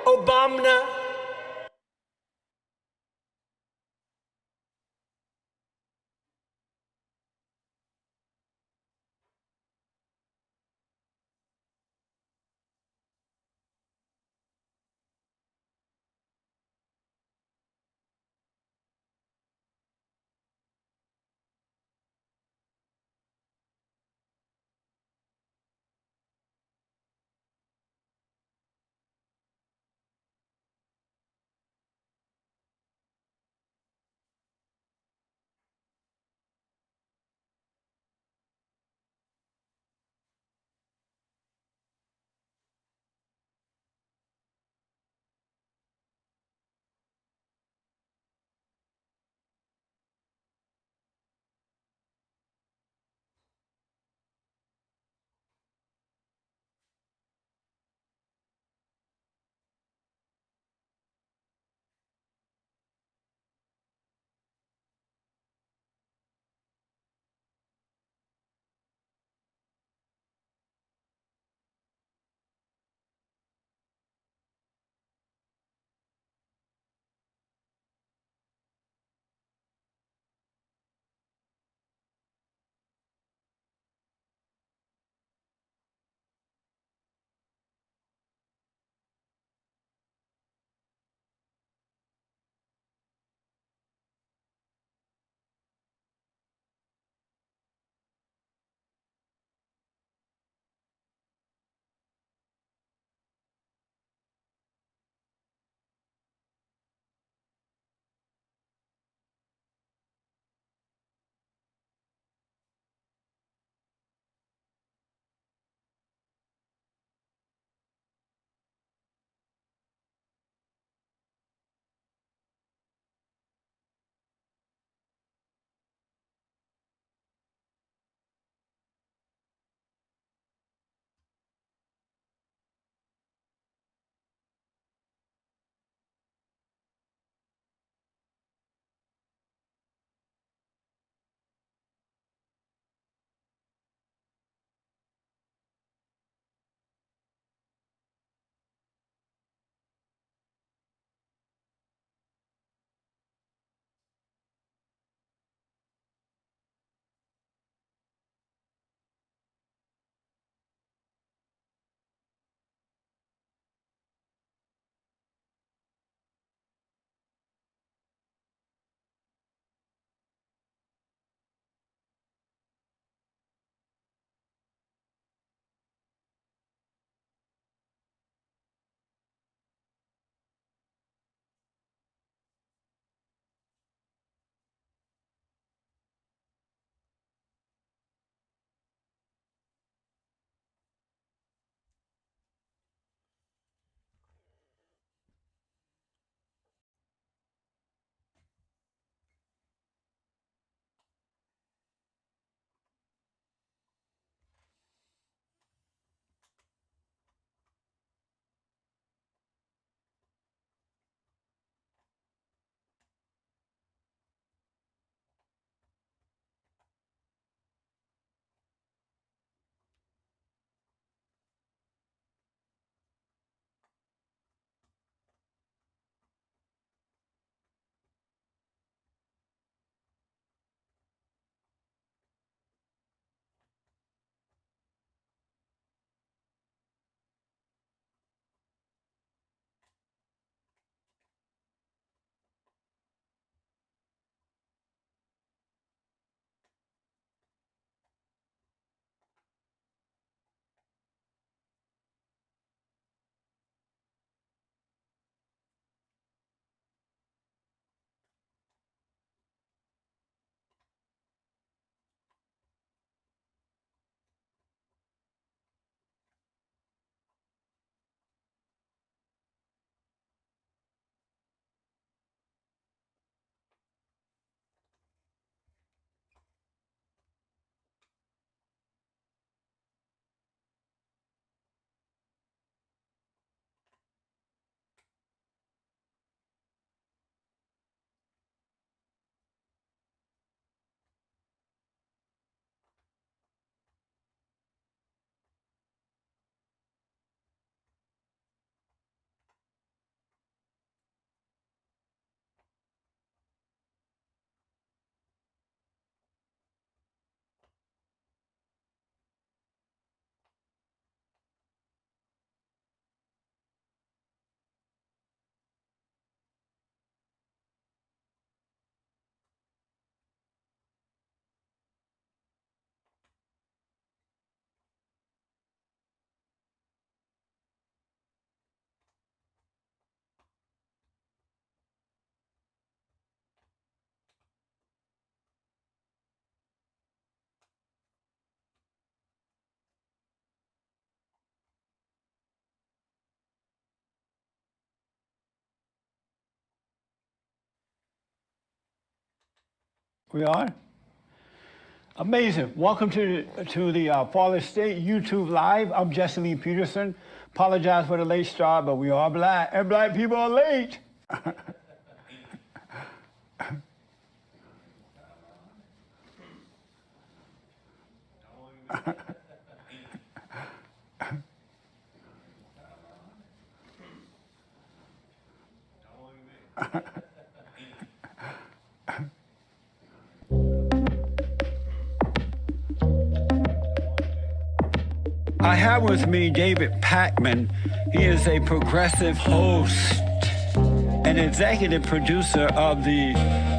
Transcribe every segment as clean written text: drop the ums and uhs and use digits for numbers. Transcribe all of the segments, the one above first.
Obama. We are? Amazing. Welcome to the Father State YouTube Live. I'm Jesse Lee Peterson. Apologize for the late start, but we are black, and black people are late. I have with me David Pakman. He is a progressive host and executive producer of the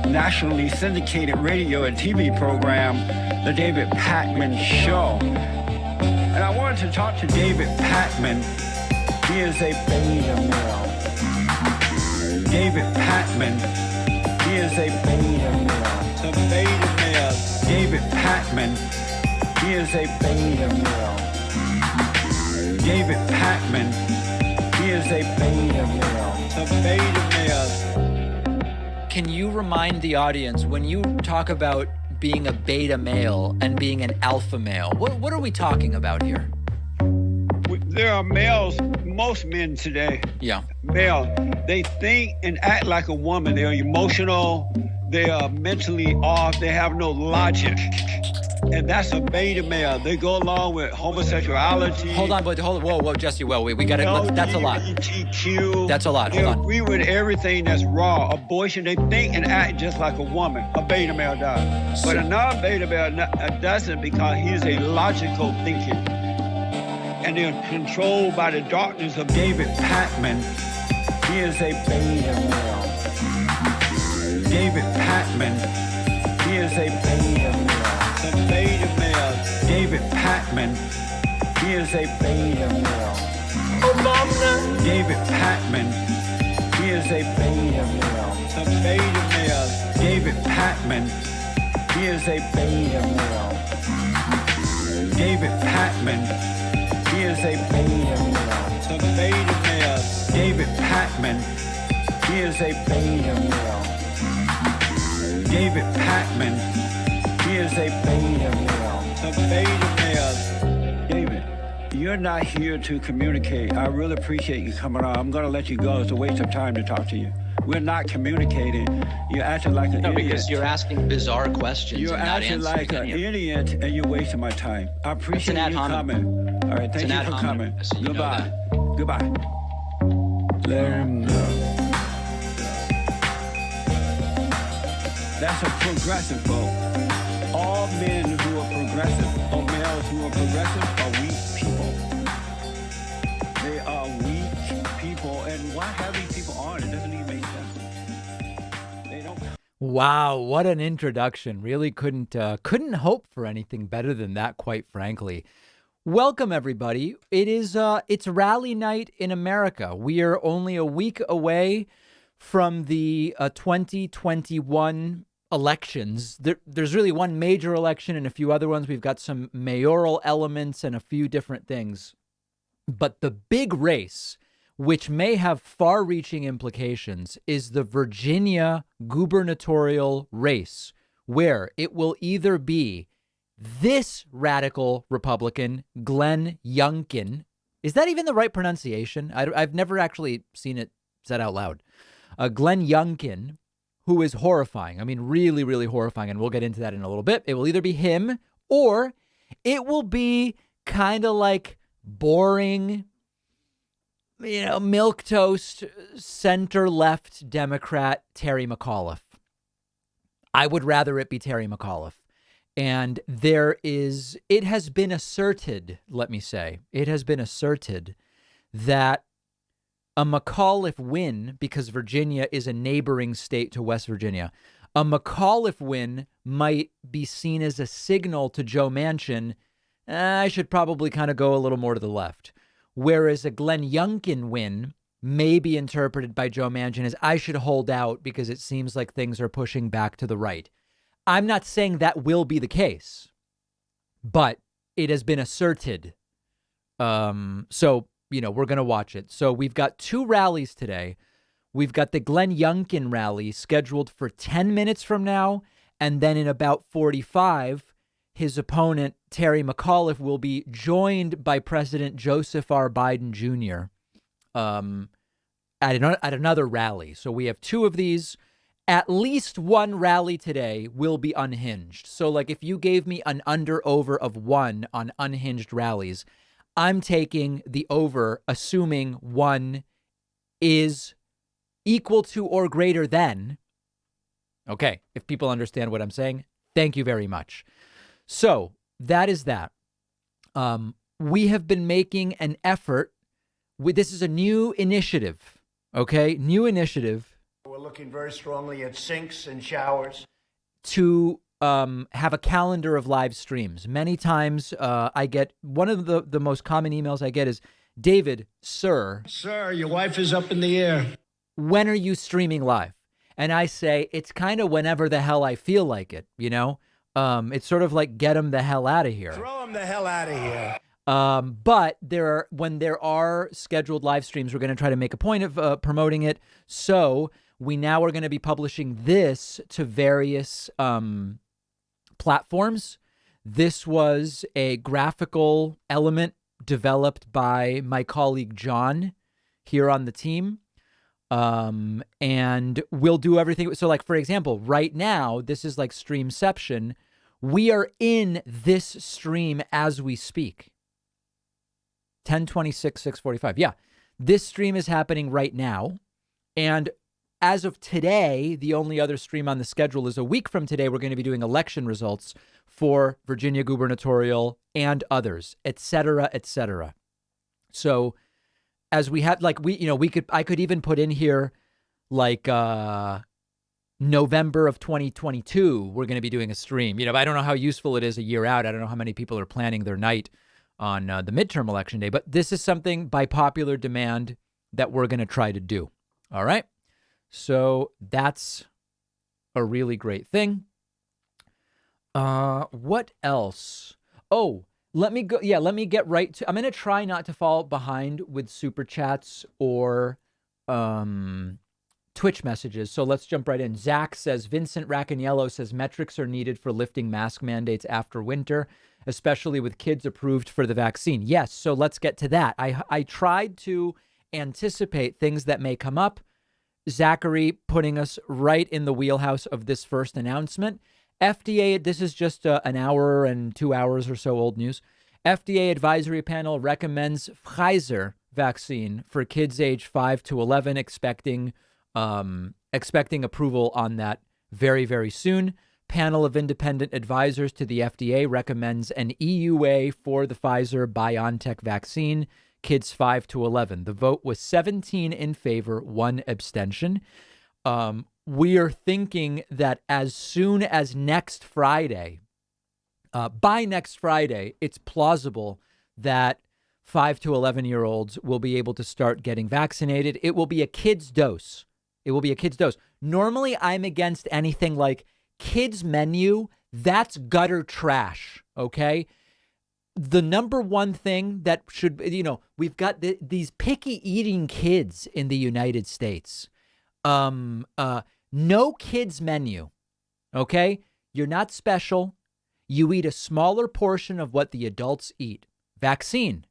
nationally syndicated radio and TV program, The David Pakman Show. And I wanted to talk to David Pakman. He is a beta male. David Pakman. He is a beta male. The beta male. David Pakman. He is a beta male. David Pakman, he is a beta male. A beta male. Can you remind the audience, when you talk about being a beta male and being an alpha male, what are we talking about here? There are males, most men today, male, they think and act like a woman. They are emotional, they are mentally off, they have no logic. And that's a beta male. They go along with homosexuality. Hold on, whoa, Jesse, we got it. That's a lot. LGBTQ. That's a lot. They Hold on. agree with everything that's raw. Abortion, they think and act just like a woman. A beta male does. But a non-beta male doesn't, because he's a logical thinking. And they're controlled by the darkness of David Pakman. He is a beta male. David Pakman. He is a beta male. The beta male. David Pakman. He is a beta male. Obama. David Pakman. He is a beta male. The beta male. David Pakman. He is a beta male. David Pakman. He is a beta male. The beta male. David Pakman. He is a beta male. David Pakman. He is a beta male. The beta male. David, you're not here to communicate. I really appreciate you coming on. I'm going to let you go. It's a waste of time to talk to you. We're not communicating. You're acting like an idiot. Because you're asking bizarre questions. You're and not acting like an idiot, and you're wasting my time. I appreciate you coming. All right, thank you for coming. Goodbye. Goodbye. Let him know. That's a progressive vote. All men who are progressive, or males who are progressive, are weak people. They are weak people, and why have these people on? It doesn't even make sense. They don't. Wow, what an introduction. Really couldn't hope for anything better than that, quite frankly. Welcome, everybody. It's rally night in America. We are only a week away from the 2021 elections. There's really one major election and a few other ones. We've got some mayoral elements and a few different things. But the big race, which may have far-reaching implications, is the Virginia gubernatorial race, where it will either be this radical Republican, Glenn Youngkin. Is that even the right pronunciation? I've never actually seen it said out loud. Glenn Youngkin, who is horrifying. I mean, really, really horrifying. And we'll get into that in a little bit. It will either be him or it will be kind of like boring, milquetoast, center-left Democrat Terry McAuliffe. I would rather it be Terry McAuliffe. And it has been asserted, let me say, that a McAuliffe win, because Virginia is a neighboring state to West Virginia, a McAuliffe win might be seen as a signal to Joe Manchin, I should probably kind of go a little more to the left. Whereas a Glenn Youngkin win may be interpreted by Joe Manchin as I should hold out because it seems like things are pushing back to the right. I'm not saying that will be the case, but it has been asserted. So we're going to watch it. So we've got two rallies today. We've got the Glenn Youngkin rally scheduled for 10 minutes from now, And then in about 45, his opponent, Terry McAuliffe, will be joined by President Joseph R. Biden Jr. At another rally. So we have two of these. At least one rally today will be unhinged. So like if you gave me an under-over of 1 on unhinged rallies, I'm taking the over, assuming 1 is equal to or greater than. Okay, if people understand what I'm saying, thank you very much. So that is that. We have been making an effort. This is a new initiative, okay? New initiative. We're looking very strongly at sinks and showers. To have a calendar of live streams. Many times I get, one of the most common emails I get is, David, sir. Sir, your wife is up in the air. When are you streaming live? And I say, it's kind of whenever the hell I feel like it, you know? It's sort of like get him the hell out of here. Throw him the hell out of here. But when there are scheduled live streams, we're going to try to make a point of promoting it. So we now are going to be publishing this to various platforms. This was a graphical element developed by my colleague John here on the team. And we'll do everything. So like, for example, right now, this is like Streamception. We are in this stream as we speak. 10:26, 6:45. Yeah, this stream is happening right now. And as of today, the only other stream on the schedule is a week from today. We're going to be doing election results for Virginia Gubernatorial and others, et cetera, et cetera. So as we have, like, I could even put in here like November of 2022, we're going to be doing a stream. I don't know how useful it is a year out. I don't know how many people are planning their night on the midterm election day, but this is something by popular demand that we're going to try to do. All right. So that's a really great thing. What else? Oh, let me go. Yeah, let me get right to, I'm going to try not to fall behind with super chats or Twitch messages. So let's jump right in. Zach says, Vincent Raccaniello says metrics are needed for lifting mask mandates after winter, especially with kids approved for the vaccine. Yes. So let's get to that. I tried to anticipate things that may come up. Zachary putting us right in the wheelhouse of this first announcement. FDA, this is just an hour and 2 hours or so old news. FDA advisory panel recommends Pfizer vaccine for kids age 5 to 11, expecting approval on that very, very soon. Panel of independent advisors to the FDA recommends an EUA for the Pfizer-BioNTech vaccine, kids 5 to 11. The vote was 17 in favor, 1 abstention. We are thinking that as soon as next Friday, by next Friday, it's plausible that 5 to 11-year-olds will be able to start getting vaccinated. It will be a kid's dose. It will be a kid's dose. Normally, I'm against anything like kids menu. That's gutter trash, okay? The number one thing that should, we've got these picky eating kids in the United States. No kids menu, okay? You're not special. You eat a smaller portion of what the adults eat. Vaccine,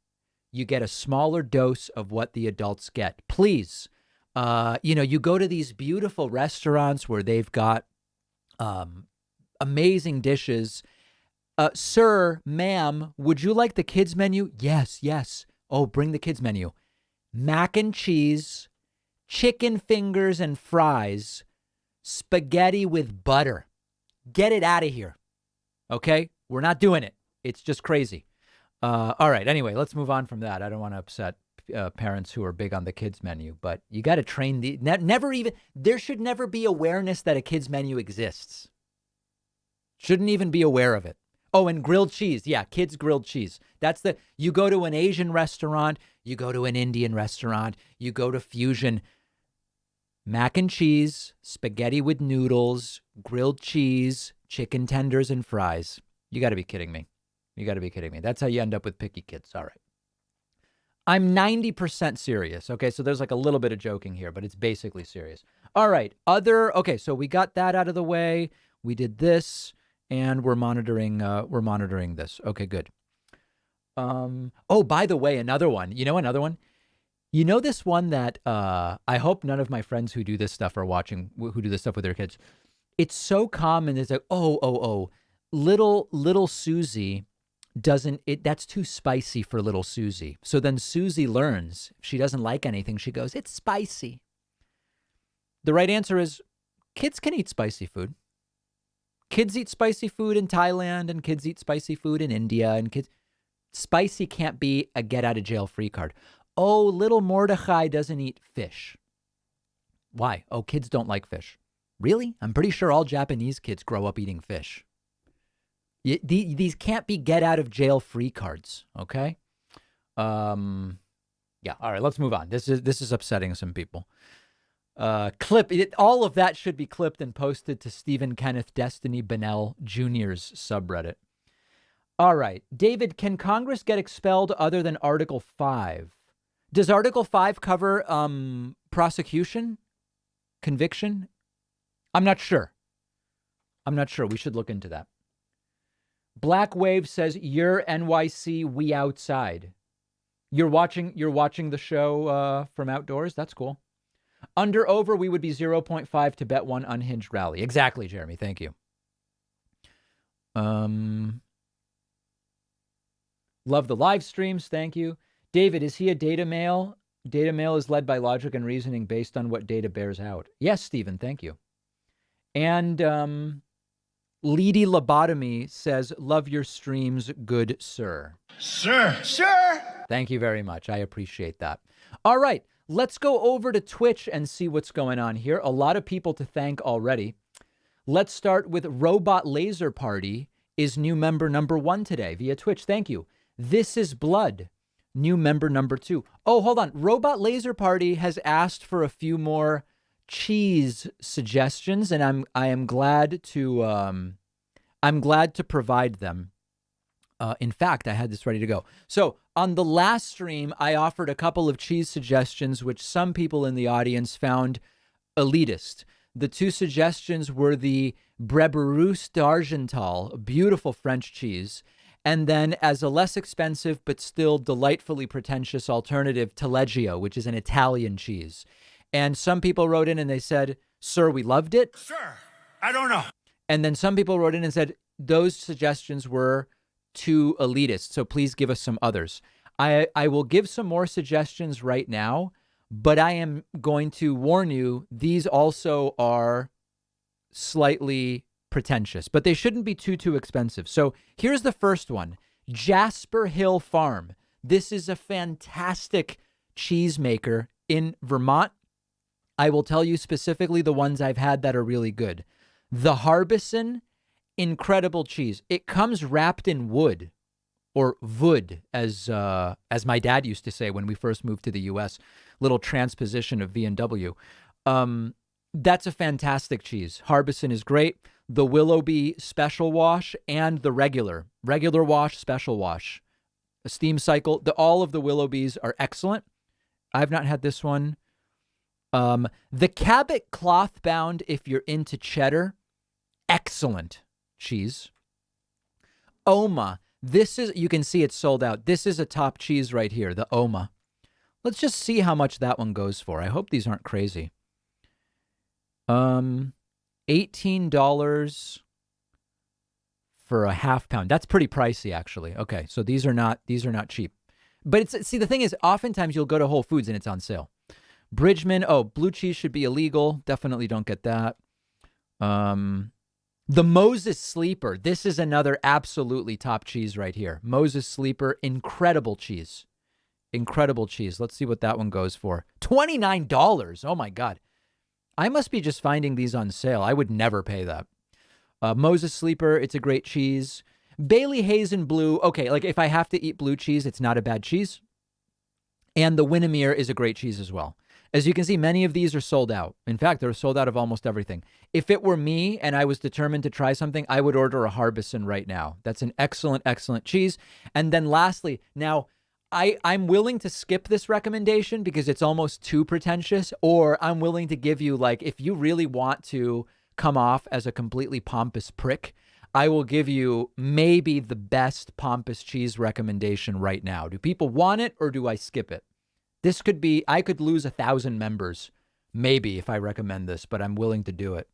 you get a smaller dose of what the adults get. Please, you go to these beautiful restaurants where they've got amazing dishes. Sir, ma'am, would you like the kids menu? Yes, yes. Oh, bring the kids menu. Mac and cheese, chicken fingers and fries, spaghetti with butter. Get it out of here. Okay? We're not doing it. It's just crazy. All right. Anyway, let's move on from that. I don't want to upset parents who are big on the kids menu, but you got to train there should never be awareness that a kids menu exists. Shouldn't even be aware of it. Oh, and grilled cheese. Yeah, kids grilled cheese. You go to an Asian restaurant, you go to an Indian restaurant, you go to fusion. Mac and cheese, spaghetti with noodles, grilled cheese, chicken tenders, and fries. You got to be kidding me. You got to be kidding me. That's how you end up with picky kids. All right. I'm 90% serious. Okay, so there's like a little bit of joking here, but it's basically serious. All right. Okay, so we got that out of the way. We did this, and we're monitoring this. Okay, good. Oh, by the way, another one. Another one? You know this one that I hope none of my friends who do this stuff are watching, who do this stuff with their kids. It's so common. It's like, little Susie that's too spicy for little Susie. So then Susie learns, if she doesn't like anything, she goes, it's spicy. The right answer is kids can eat spicy food. Kids eat spicy food in Thailand, and kids eat spicy food in India, and spicy can't be a get out of jail free card. Oh, little Mordecai doesn't eat fish. Why? Oh, kids don't like fish. Really? I'm pretty sure all Japanese kids grow up eating fish. These can't be get out of jail free cards. Okay. Yeah. All right. Let's move on. This is upsetting some people. All of that should be clipped and posted to Stephen Kenneth Destiny Bennell Jr.'s subreddit. All right. David, can Congress get expelled other than Article 5? Does Article 5 cover prosecution, conviction? I'm not sure. We should look into that. Black Wave says, you're NYC, we outside. You're watching the show from outdoors? That's cool. Under over, we would be 0.5 to bet one unhinged rally. Exactly, Jeremy. Thank you. Love the live streams. Thank you. David, is he a data male? Data male is led by logic and reasoning based on what data bears out. Yes, Stephen. Thank you. And Leedy Lobotomy says, love your streams, good sir. Sir. Thank you very much. I appreciate that. All right. Let's go over to Twitch and see what's going on here. A lot of people to thank already. Let's start with Robot Laser Party is new member number 1 today via Twitch. Thank you. This is Blood, new member number 2. Oh, hold on. Robot Laser Party has asked for a few more cheese suggestions, and I am glad to provide them. In fact, I had this ready to go. So on the last stream, I offered a couple of cheese suggestions, which some people in the audience found elitist. The 2 suggestions were the Bréberusse d'Argental, a beautiful French cheese, and then as a less expensive but still delightfully pretentious alternative, Taleggio, which is an Italian cheese. And some people wrote in and they said, sir, we loved it. Sir, I don't know. And then some people wrote in and said, those suggestions were too elitist, so please give us some others. I will give some more suggestions right now, but I am going to warn you, these also are slightly pretentious, but they shouldn't be too expensive. So here's the first one, Jasper Hill Farm. This is a fantastic cheese maker in Vermont. I will tell you specifically the ones I've had that are really good. The Harbison, incredible cheese. It comes wrapped in wood, or wood, as my dad used to say when we first moved to the U.S. Little transposition of V&W. That's a fantastic cheese. Harbison is great. The Willoughby Special Wash and the regular wash, special wash, a steam cycle. All of the Willoughbys are excellent. I've not had this one. The Cabot Cloth Bound, if you're into cheddar, excellent cheese. Oma, you can see it's sold out. This is a top cheese right here, the Oma. Let's just see how much that one goes for. I hope these aren't crazy. $18 for a half pound. That's pretty pricey, actually. Okay, so these are not cheap. But the thing is, oftentimes you'll go to Whole Foods and it's on sale. Bridgman, blue cheese should be illegal. Definitely don't get that. The Moses Sleeper. This is another absolutely top cheese right here. Moses Sleeper, incredible cheese. Incredible cheese. Let's see what that one goes for. $29. Oh my God. I must be just finding these on sale. I would never pay that. Moses Sleeper, it's a great cheese. Bailey Hazen Blue. Okay, like if I have to eat blue cheese, it's not a bad cheese. And the Winnemere is a great cheese as well. As you can see, many of these are sold out. In fact, they're sold out of almost everything. If it were me and I was determined to try something, I would order a Harbison right now. That's an excellent, excellent cheese. And then lastly, now I'm willing to skip this recommendation because it's almost too pretentious, or I'm willing to give you, like, if you really want to come off as a completely pompous prick, I will give you maybe the best pompous cheese recommendation right now. Do people want it or do I skip it? This could be, I could lose 1,000 members, maybe, if I recommend this, but I'm willing to do it.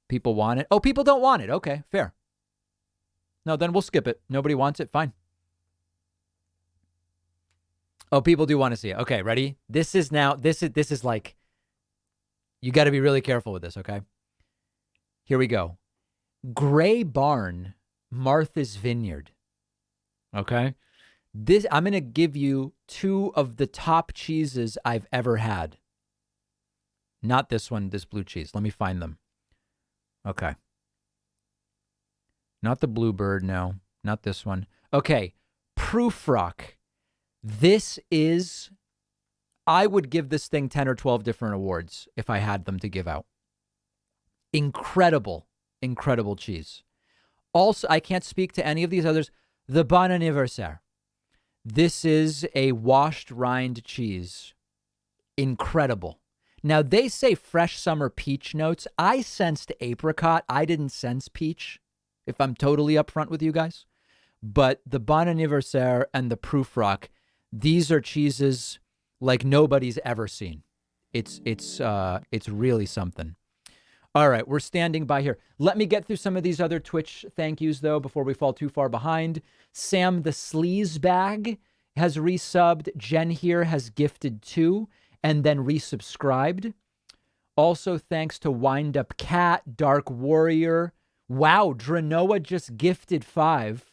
People want it? Oh, people don't want it. Okay, fair. No, then we'll skip it. Nobody wants it. Fine. Oh, people do want to see it. Okay, ready? This is like, you got to be really careful with this, okay? Here we go. Gray Barn, Martha's Vineyard. Okay? I'm going to give you 2 of the top cheeses I've ever had. Not this one, this blue cheese. Let me find them. Okay. Not the Bluebird, no. Not this one. Okay. Prufrock. This is, I would give this thing 10 or 12 different awards if I had them to give out. Incredible, incredible cheese. Also, I can't speak to any of these others. The Bon Anniversaire. This is a washed rind cheese. Incredible. Now, they say fresh summer peach notes. I sensed apricot. I didn't sense peach, if I'm totally upfront with you guys. But the Bon Anniversaire and the Prufrock, these are cheeses like nobody's ever seen. It's really something. All right, we're standing by here. Let me get through some of these other Twitch thank yous, though, before we fall too far behind. Sam the Sleaze Bag has resubbed. Jen here has gifted 2 and then resubscribed. Also, thanks to Wind Up Cat, Dark Warrior. Wow, Dranoa just gifted 5.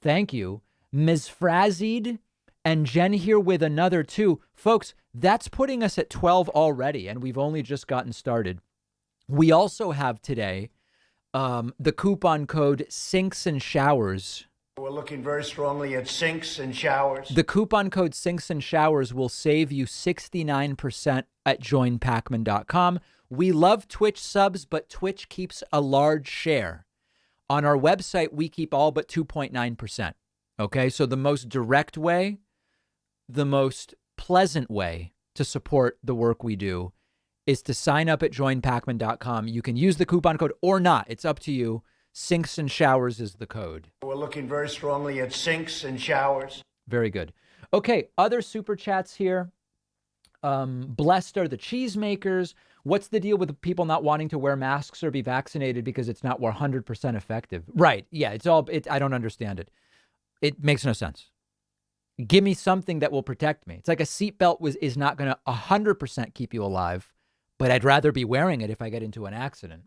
Thank you. Ms. Frazid and Jen here with another 2. Folks, that's putting us at 12 already, and we've only just gotten started. We also have today the coupon code Sinks and Showers. We're looking very strongly at sinks and showers. The coupon code Sinks and Showers will save you 69% at joinpacman.com. We love Twitch subs, but Twitch keeps a large share. On our website, we keep all but 2.9%. Okay, so the most direct way, the most pleasant way to support the work we do is to sign up at joinpacman.com. You can use the coupon code or not. It's up to you. Sinks and Showers is the code. We're looking very strongly at sinks and showers. Very good. Okay, other super chats here. Blessed are the cheesemakers. What's the deal with people not wanting to wear masks or be vaccinated because it's not 100% effective? Right. Yeah, I don't understand it. It makes no sense. Give me something that will protect me. It's like a seatbelt is not going to 100% keep you alive, but I'd rather be wearing it if I get into an accident.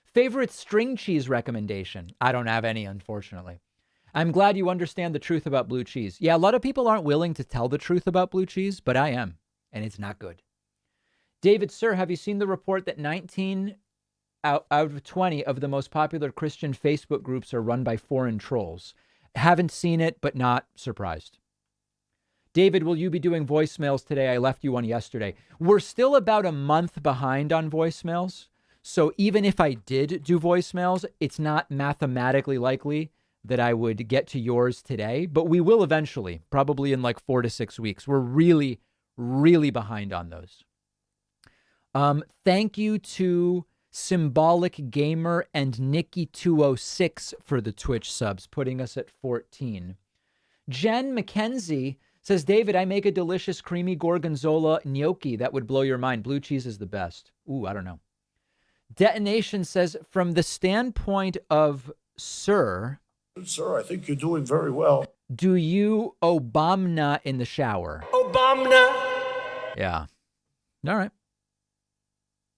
Favorite string cheese recommendation? I don't have any, unfortunately. I'm glad you understand the truth about blue cheese. Yeah, a lot of people aren't willing to tell the truth about blue cheese, but I am, and it's not good. David, sir, have you seen the report that 19 out of 20 of the most popular Christian Facebook groups are run by foreign trolls? Haven't seen it, but not surprised. David, will you be doing voicemails today? I left you one yesterday. We're still about a month behind on voicemails. So even if I did do voicemails, it's not mathematically likely that I would get to yours today, but we will eventually, probably in like 4 to 6 weeks. We're really, really behind on those. Thank you to Symbolic Gamer and Nikki206 for the Twitch subs, putting us at 14. Jen McKenzie says, David, I make a delicious creamy gorgonzola gnocchi that would blow your mind. Blue cheese is the best. Ooh, I don't know. Detonation says, from the standpoint of Sir, I think you're doing very well. Do you Obama in the shower? Obama. Yeah. All right.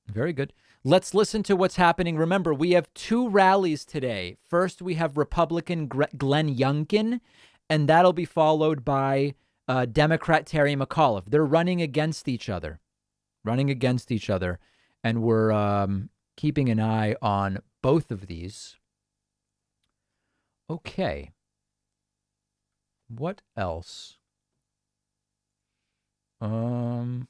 Very good. Let's listen to what's happening. Remember, we have 2 rallies today. First, we have Republican Glenn Youngkin, and that'll be followed by Democrat Terry McAuliffe. They're running against each other. And we're keeping an eye on both of these. Okay. What else? All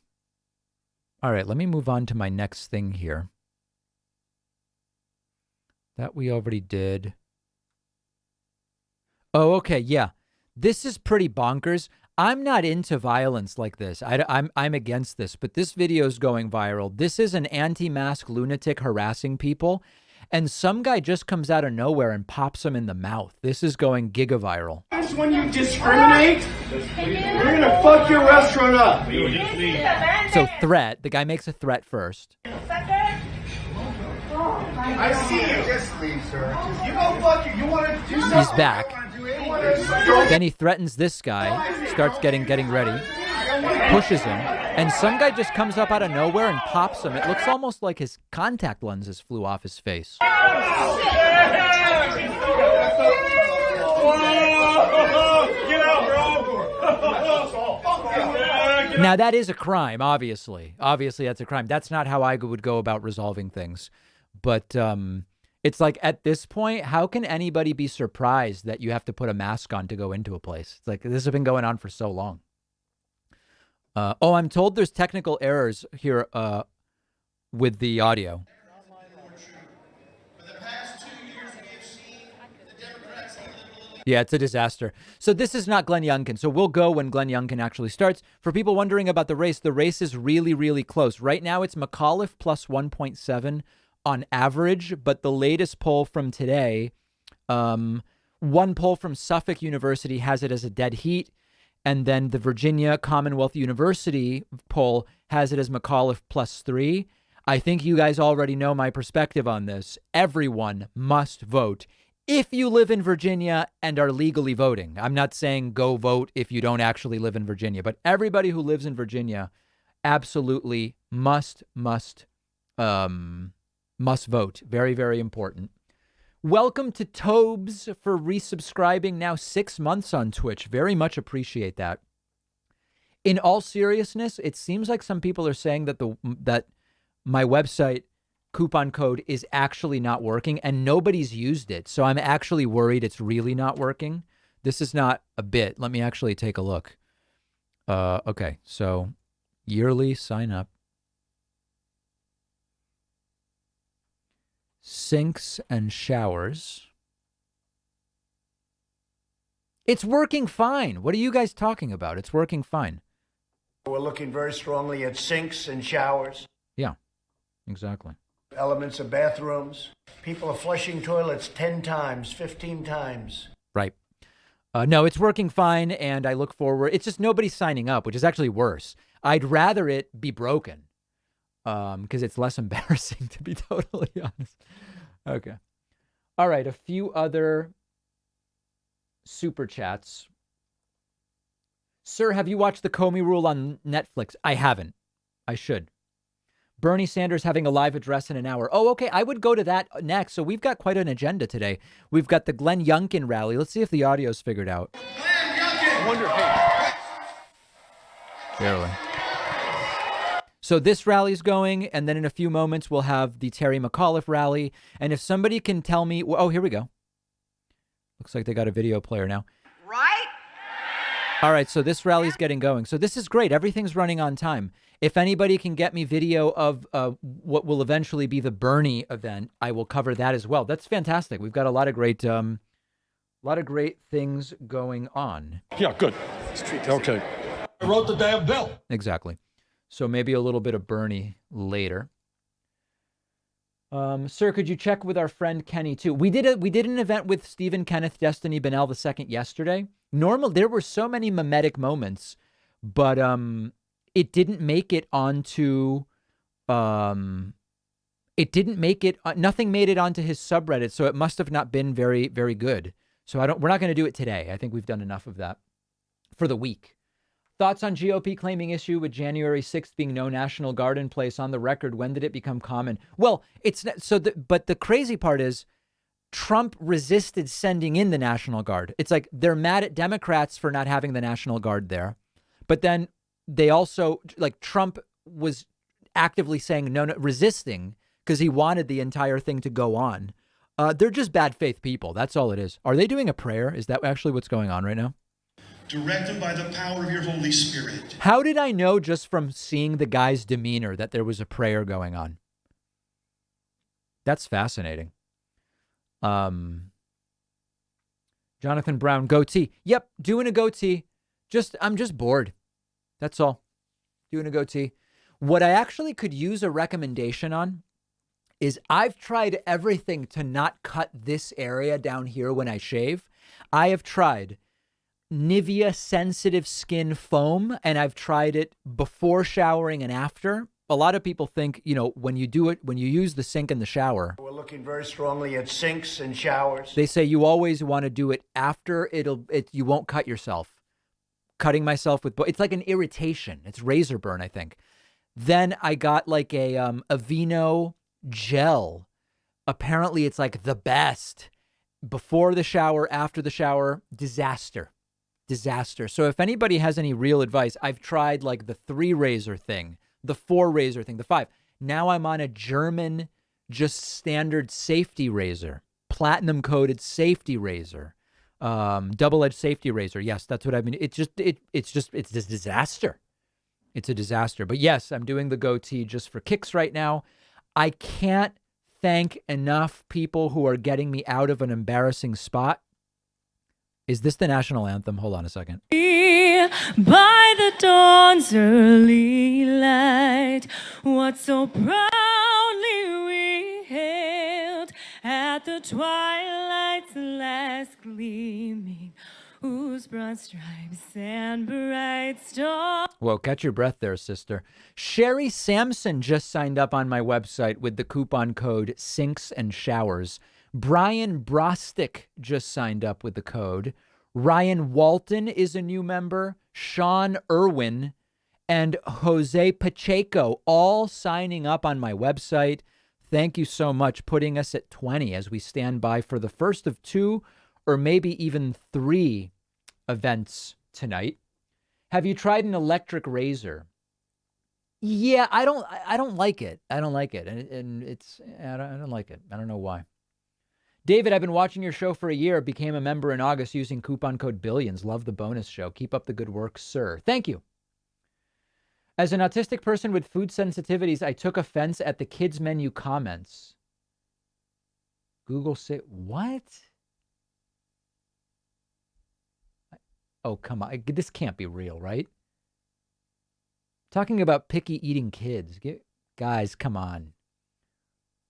right, let me move on to my next thing here. That we already did. Oh, okay, yeah. This is pretty bonkers. I'm not into violence like this. I'm against this, but this video is going viral. This is an anti-mask lunatic harassing people, and some guy just comes out of nowhere and pops him in the mouth. This is going giga-viral. That's when you discriminate, we're going to fuck your restaurant up. So threat. The guy makes a threat first. I see you. Just leave, sir. You go fuck you. You want to do something? He's back. Then he threatens this guy, starts getting ready, pushes him, and some guy just comes up out of nowhere and pops him. It looks almost like his contact lenses flew off his face. Now, that is a crime, obviously. Obviously, that's a crime. That's not how I would go about resolving things. But it's like, at this point, how can anybody be surprised that you have to put a mask on to go into a place? It's like, this has been going on for so long. Oh, I'm told there's technical errors here with the audio. Yeah, it's a disaster. So this is not Glenn Youngkin. So we'll go when Glenn Youngkin actually starts. For people wondering about the race is really, really close. Right now, it's McAuliffe plus 1.7 on average, but the latest poll from today, one poll from Suffolk University has it as a dead heat, and then the Virginia Commonwealth University poll has it as McAuliffe plus 3. I think you guys already know my perspective on this. Everyone must vote if you live in Virginia and are legally voting. I'm not saying go vote if you don't actually live in Virginia, but everybody who lives in Virginia absolutely must vote. Very, very important. Welcome to Tobes for resubscribing now 6 months on Twitch. Very much appreciate that. In all seriousness, it seems like some people are saying that that my website coupon code is actually not working and nobody's used it. So I'm actually worried it's really not working. This is not a bit. Let me actually take a look. Okay, so yearly sign up. Sinks and showers. It's working fine. What are you guys talking about? It's working fine. We're looking very strongly at sinks and showers. Yeah, exactly. Elements of bathrooms. People are flushing toilets 10 times, 15 times. Right. No, it's working fine, and I look forward. It's just nobody's signing up, which is actually worse. I'd rather it be broken. Because it's less embarrassing, to be totally honest. Okay. All right. A few other super chats. Sir, have you watched the Comey Rule on Netflix? I haven't. I should. Bernie Sanders having a live address in an hour. Oh, okay. I would go to that next. So we've got quite an agenda today. We've got the Glenn Youngkin rally. Let's see if the audio's figured out. Glenn Youngkin! Barely. So this rally's going, and then in a few moments we'll have the Terry McAuliffe rally. And if somebody can tell me, oh, here we go. Looks like they got a video player now. Right? All right, so this rally's getting going. So this is great. Everything's running on time. If anybody can get me video of what will eventually be the Bernie event, I will cover that as well. That's fantastic. We've got a lot of great things going on. Yeah, good. Okay. I wrote the damn bill. Exactly. So maybe a little bit of Bernie later. Sir, could you check with our friend Kenny too? We did an event with Stephen Kenneth Destiny Bennell II yesterday. There were so many mimetic moments, but it didn't make it onto nothing made it onto his subreddit, so it must have not been very, very good. So we're not going to do it today. I think we've done enough of that for the week. Thoughts on GOP claiming issue with January 6th being no National Guard in place on the record? When did it become common? Well, it's not, but the crazy part is Trump resisted sending in the National Guard. It's like they're mad at Democrats for not having the National Guard there. But then they also, like, Trump was actively saying no, resisting because he wanted the entire thing to go on. They're just bad faith people. That's all it is. Are they doing a prayer? Is that actually what's going on right now? Directed by the power of your Holy Spirit. How did I know just from seeing the guy's demeanor that there was a prayer going on? That's fascinating. Jonathan Brown, goatee. Yep, doing a goatee. I'm just bored. That's all. Doing a goatee. What I actually could use a recommendation on is I've tried everything to not cut this area down here when I shave. I have tried Nivea sensitive skin foam, and I've tried it before showering and after. A lot of people think, when you do it, when you use the sink in the shower. We're looking very strongly at sinks and showers. They say you always want to do it after you won't cut yourself. Cutting myself with, it's like an irritation. It's razor burn, I think. Then I got like a Aveeno gel. Apparently it's like the best. Before the shower, after the shower, disaster. So if anybody has any real advice, I've tried like the 3 razor thing, the 4 razor thing, the 5. Now I'm on a German, just standard safety razor, platinum coated safety razor, double-edged safety razor. Yes, that's what I mean. It's this disaster. It's a disaster. But yes, I'm doing the goatee just for kicks right now. I can't thank enough people who are getting me out of an embarrassing spot. Is this the national anthem? Hold on a second. By the dawn's early light, what so proudly we hailed at the twilight's last gleaming, whose broad stripes and bright stars. Whoa, catch your breath there, sister. Sherry Sampson just signed up on my website with the coupon code Sinks and Showers. Brian Brostick just signed up with the code. Ryan Walton is a new member. Sean Irwin and Jose Pacheco all signing up on my website. Thank you so much, putting us at 20 as we stand by for the first of 2 or maybe even 3 events tonight. Have you tried an electric razor? Yeah, I don't like it. I don't like it. And I don't like it. I don't know why. David, I've been watching your show for a year. Became a member in August using coupon code Billions. Love the bonus show. Keep up the good work, sir. Thank you. As an autistic person with food sensitivities, I took offense at the kids menu comments. Google say, what? Oh, come on. This can't be real, right? Talking about picky eating kids. Guys, come on.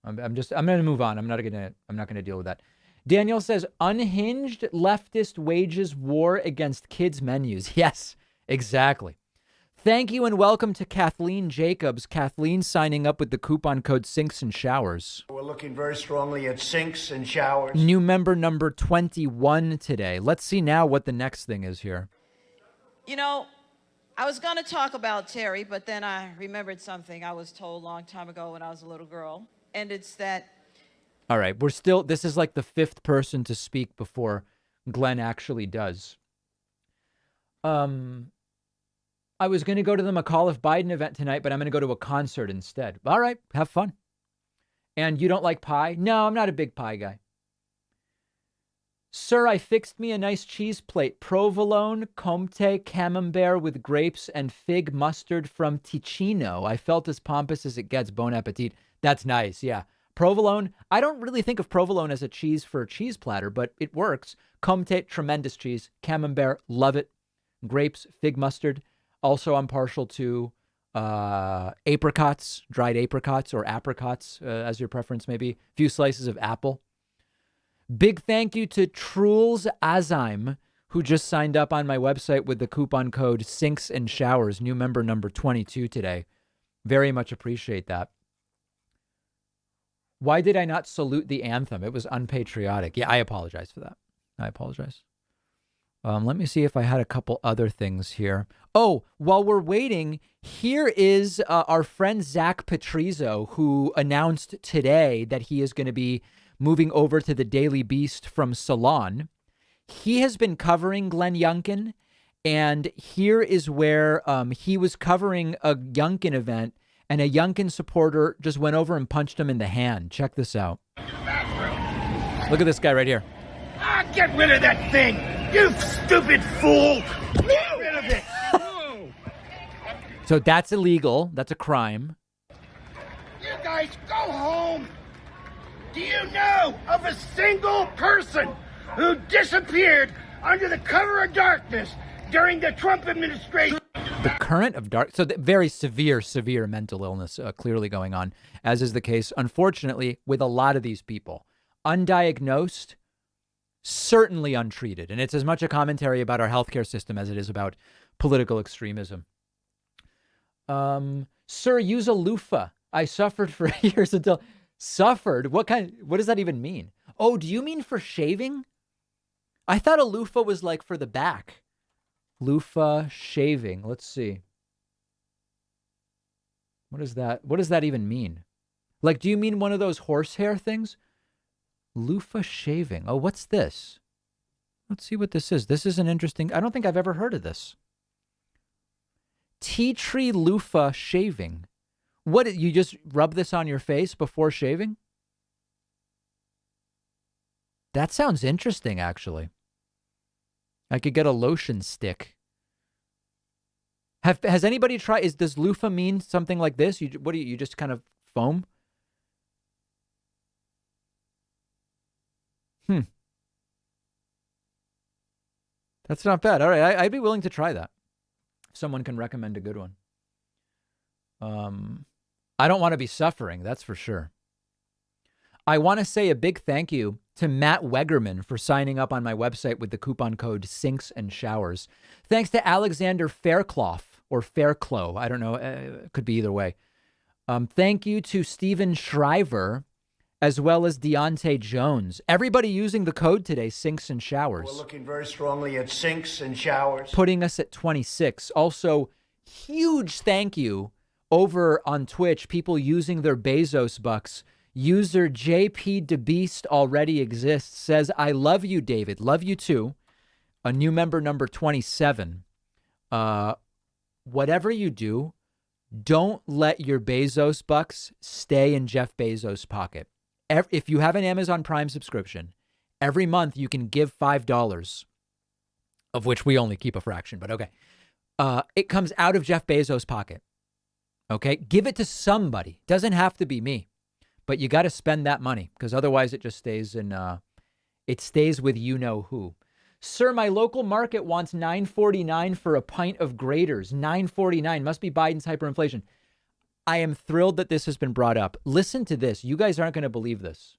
I'm going to move on. I'm not going to deal with that. Daniel says, Unhinged leftist wages war against kids' menus. Yes, exactly. Thank you and welcome to Kathleen Jacobs. Kathleen signing up with the coupon code Sinks and Showers. We're looking very strongly at sinks and showers. New member number 21 today. Let's see now what the next thing is here. I was going to talk about Terry, but then I remembered something I was told a long time ago when I was a little girl. And it's that. All right. This is like the 5th person to speak before Glenn actually does. I was going to go to the McAuliffe Biden event tonight, but I'm going to go to a concert instead. All right. Have fun. And you don't like pie? No, I'm not a big pie guy. Sir, I fixed me a nice cheese plate. Provolone, Comté, Camembert with grapes, and fig mustard from Ticino. I felt as pompous as it gets. Bon appetit. That's nice, yeah. Provolone, I don't really think of provolone as a cheese for a cheese platter, but it works. Comté, tremendous cheese. Camembert, love it. Grapes, fig mustard. Also, I'm partial to apricots, dried apricots or apricots, as your preference may be. A few slices of apple. Big thank you to Truls Azheim, who just signed up on my website with the coupon code Sinks and Showers, new member number 22 today. Very much appreciate that. Why did I not salute the anthem? It was unpatriotic. Yeah, I apologize for that. I apologize. Let me see if I had a couple other things here. Oh, while we're waiting, here is our friend Zach Patrizio, who announced today that he is going to be moving over to the Daily Beast from Salon. He has been covering Glenn Youngkin, and here is where he was covering a Youngkin event, and a Youngkin supporter just went over and punched him in the hand. Check this out. Look at this guy right here. Get rid of that thing! You stupid fool! Get rid of it! So that's illegal. That's a crime. You guys go home! Do you know of a single person who disappeared under the cover of darkness during the Trump administration. The current of dark, so very severe mental illness clearly going on, as is the case, unfortunately, with a lot of these people. Undiagnosed, certainly untreated. And it's as much a commentary about our healthcare system as it is about political extremism. Sir, use a loofah. I suffered for years until... Suffered? What does that even mean? Oh, do you mean for shaving? I thought a loofah was like for the back. Loofah shaving. Let's see. What is that? What does that even mean? Like, do you mean one of those horsehair things? Loofah shaving. Oh, what's this? Let's see what this is. This is an interesting... I don't think I've ever heard of this. Tea tree loofah shaving. What, you just rub this on your face before shaving? That sounds interesting, actually. I could get a lotion stick. Has anybody tried, does loofah mean something like this? You just kind of foam? That's not bad. All right, I'd be willing to try that. If someone can recommend a good one. I don't want to be suffering, that's for sure. I want to say a big thank you to Matt Wegerman for signing up on my website with the coupon code Sinks and Showers. Thanks to Alexander Fairclough or Fairclough. I don't know. It could be either way. Thank you to Stephen Shriver as well as Deontay Jones. Everybody using the code today, Sinks and Showers. We're looking very strongly at Sinks and Showers. Putting us at 26. Also, huge thank you over on Twitch, people using their Bezos bucks. User JP DeBeast already exists, says, I love you, David. Love you too. A new member, number 27. Whatever you do, don't let your Bezos bucks stay in Jeff Bezos' pocket. If you have an Amazon Prime subscription, every month you can give $5, of which we only keep a fraction, but okay. It comes out of Jeff Bezos' pocket. Okay, give it to somebody. Doesn't have to be me, but you got to spend that money because otherwise it just stays in. It stays with you know who. Sir, my local market wants $9.49 for a pint of Graters. $9.49 must be Biden's hyperinflation. I am thrilled that this has been brought up. Listen to this. You guys aren't going to believe this.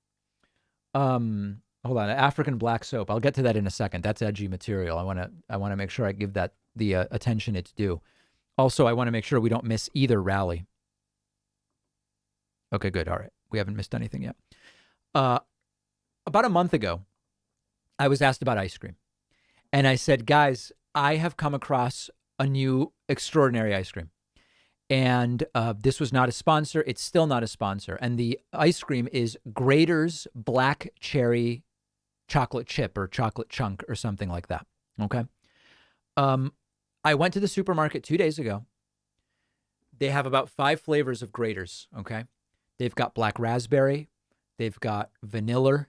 Hold on, African black soap. I'll get to that in a second. That's edgy material. I want to make sure I give that the attention it's due. Also, I want to make sure we don't miss either rally. Okay, good. All right. We haven't missed anything yet. About a month ago, I was asked about ice cream. And I said, guys, I have come across a new extraordinary ice cream. And this was not a sponsor. It's still not a sponsor. And the ice cream is Grater's Black Cherry Chocolate Chip or Chocolate Chunk or something like that. Okay. I went to the supermarket 2 days ago. They have about 5 flavors of Graters, okay? They've got black raspberry. They've got vanilla.